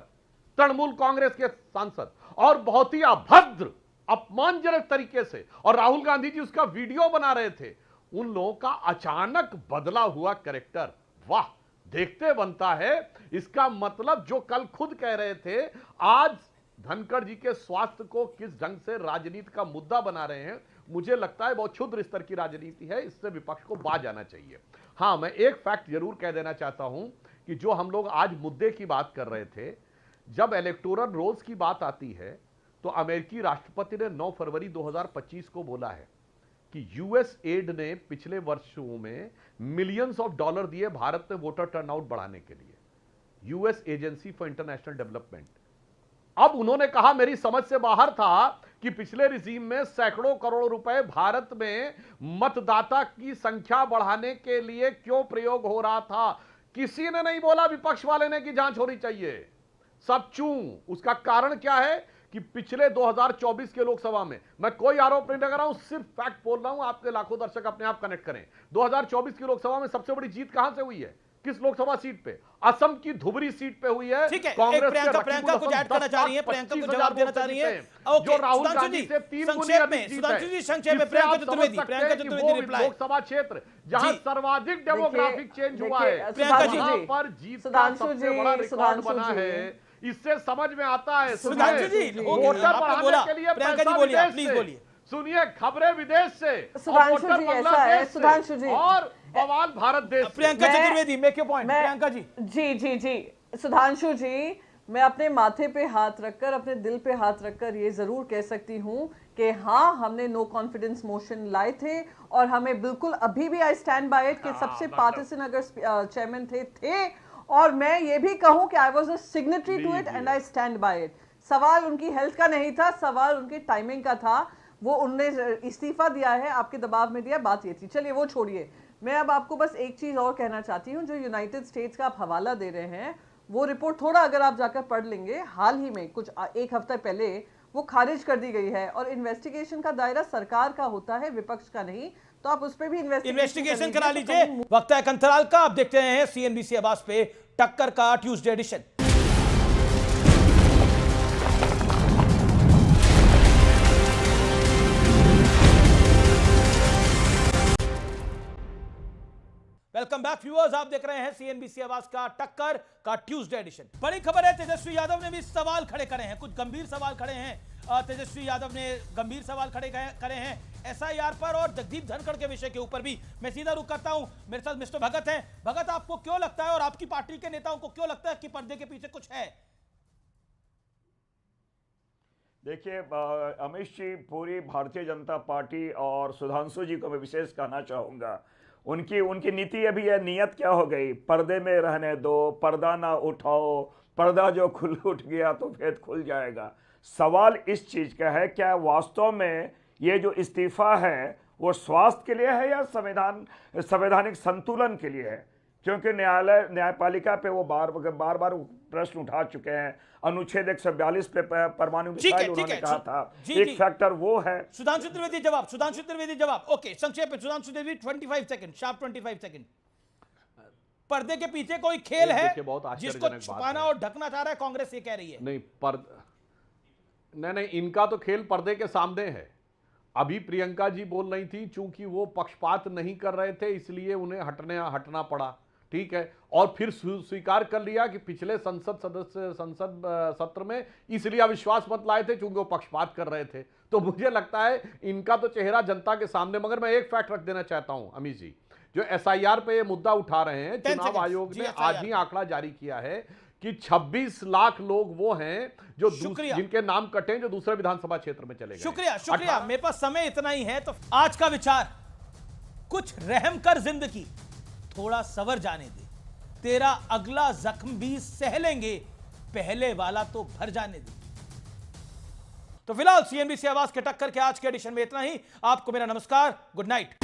तृणमूल कांग्रेस के सांसद, और बहुत ही अभद्र अपमानजनक तरीके से, और राहुल गांधी जी उसका वीडियो बना रहे थे, उन लोगों का अचानक बदला हुआ कैरेक्टर, वाह, देखते बनता है। इसका मतलब जो कल खुद कह रहे थे, आज धनखड़ जी के स्वास्थ्य को किस ढंग से राजनीति का मुद्दा बना रहे हैं, मुझे लगता है बहुत क्षुद्र स्तर की राजनीति है। इससे विपक्ष को बाज आना चाहिए। हां, मैं एक फैक्ट जरूर कह देना चाहता हूं कि जो हम लोग आज मुद्दे की बात कर रहे थे, जब इलेक्टोरल रोल्स की बात आती है तो अमेरिकी राष्ट्रपति ने 9 फरवरी 2025 को बोला है कि यूएस एड ने पिछले वर्षों में मिलियंस ऑफ डॉलर दिए भारत में वोटर टर्नआउट बढ़ाने के लिए, US agency for international development. अब उन्होंने कहा, मेरी समझ से बाहर था कि पिछले रिजीम में सैकड़ों करोड़ रुपए भारत में मतदाता की संख्या बढ़ाने के लिए क्यों प्रयोग हो रहा था। किसी ने नहीं बोला विपक्ष वाले ने कि जांच होनी चाहिए, सब चूं। उसका कारण क्या है कि पिछले 2024 के लोकसभा में, मैं कोई आरोप नहीं लगा रहा हूं, सिर्फ फैक्ट बोल रहा हूं, आपके लाखों दर्शक अपने आप कनेक्ट करें। 2024 की लोकसभा में सबसे बड़ी जीत कहां से हुई है, किस लोकसभा सीट पे? असम की धुबरी सीट पे हुई है। ठीक है, कांग्रेस प्रियंका कुछ ऐड करना चाह रही है, प्रियंका को जवाब देना चाह रही है। जो राहुल गांधी से 3 गुनी अधिक जीत है। सुधांशु जी संक्षेप में, प्रियंका चतुर्वेदी रिप्लाई। लोकसभा क्षेत्र जहां सर्वाधिक डेमोग्राफिक चेंज हुआ है, प्रियंका जी पर जीत का सबसे बड़ा रिकॉर्ड बना है। इससे समझ में आता है, सुधांशु जी वोटर बढ़ाने के लिए प्रियंका जी बोलिए, प्लीज बोलिए। सुनिए, खबरें विदेश से, सुधांशु जी ऐसा है, सुधांशु जी, और बवाल भारत देश। Priyanka Chaturvedi, make your point. Priyanka ji ji Sudhanshu ji, मैं अपने माथे पे हाथ रखकर, अपने दिल पे हाथ रखकर ये जरूर कह सकती हूँ कि हाँ, हमने नो कॉन्फिडेंस मोशन लाए थे, और हमें बिल्कुल अभी भी आई स्टैंड बाय इट कि सबसे पार्टिसन अगर चेयरमैन थे, और मैं ये भी कहूँ कि I was a signatory to it and I stand by it. सवाल उनकी हेल्थ का नहीं था, सवाल उनके टाइमिंग का था। वो उनने इस्तीफा दिया है, आपके दबाव में दिया, बात ये थी। चलिए वो छोड़िए, मैं अब आपको बस एक चीज और कहना चाहती हूँ। जो यूनाइटेड स्टेट्स का आप हवाला दे रहे हैं, वो रिपोर्ट थोड़ा अगर आप जाकर पढ़ लेंगे, हाल ही में कुछ एक हफ्ते पहले वो खारिज कर दी गई है, और इन्वेस्टिगेशन का दायरा सरकार का होता है, विपक्ष का नहीं। तो आप उस पर भी इन्वेस्टिगेशन करा लीजिए। वक्त है अंतराल का, आप देखते हैं सीएनबीसी आवाज पे टक्कर का Tuesday edition. Welcome back viewers, आप देख रहे हैं सीएनबीसी आवाज का टक्कर का ट्यूसडे एडिशन। बड़ी खबर है, तेजस्वी यादव ने भी सवाल खड़े करे हैं, कुछ गंभीर सवाल खड़े हैं। तेजस्वी यादव ने गंभीर सवाल खड़े करे हैं एसआईआर पर, और जगदीप धनखड़ के विषय के ऊपर भी। मैं सीधा रुख करता हूं, मेरे साथ मिस्टर भगत हैं। भगत, आपको क्यों लगता है और आपकी पार्टी के नेताओं को क्यों लगता है कि पर्दे के पीछे कुछ है? देखिए अमित जी, पूरी भारतीय जनता पार्टी और सुधांशु जी को मैं विशेष कहना चाहूँगा, उनकी नीति अभी है, नियत क्या हो गई, पर्दे में रहने दो, पर्दा ना उठाओ, पर्दा जो उठ गया तो भेद खुल जाएगा। सवाल इस चीज़ का है, क्या वास्तव में ये जो इस्तीफा है वो स्वास्थ्य के लिए है या संवैधानिक संतुलन के लिए है? क्योंकि न्यायपालिका पे वो बार बार प्रश्न उठा चुके हैं। अनुच्छेद 142 पे परमाणु मिसाइल उन्होंने कहा था, एक फैक्टर वो है। सुधांशु त्रिवेदी जवाब। ओके, संक्षेप में Sudhanshu Trivedi, 25 second, sharp 25 second. पर्दे के पीछे कोई खेल है जिसको छुपाना और ढकना चाह रहा है कांग्रेस, ये कह रही है। नहीं, इनका तो खेल पर्दे के सामने है। अभी प्रियंका जी बोल रही थी, चूंकि वो पक्षपात नहीं कर रहे थे इसलिए उन्हें हटना पड़ा, ठीक है, और फिर स्वीकार कर लिया कि पिछले संसद सत्र में इसलिए अविश्वास मत लाए थे क्योंकि वो पक्षपात कर रहे थे। तो मुझे लगता है इनका तो चेहरा जनता के सामने। मगर मैं एक फैक्ट रख देना चाहता हूं अमित जी, जो SIR पे ये मुद्दा उठा रहे हैं, चुनाव आयोग ने आज ही आंकड़ा जारी किया है कि 26 लाख लोग वो हैं जो जिनके नाम कटे, जो दूसरे विधानसभा क्षेत्र में चले गए। शुक्रिया। मेरे पास समय इतना ही है, तो आज का विचार, कुछ रहम कर जिंदगी, थोड़ा सवर जाने दे, तेरा अगला जख्म भी सह लेंगे, पहले वाला तो भर जाने दे। तो फिलहाल CNBC आवाज के टक्कर के आज के एडिशन में इतना ही। आपको मेरा नमस्कार, गुड नाइट।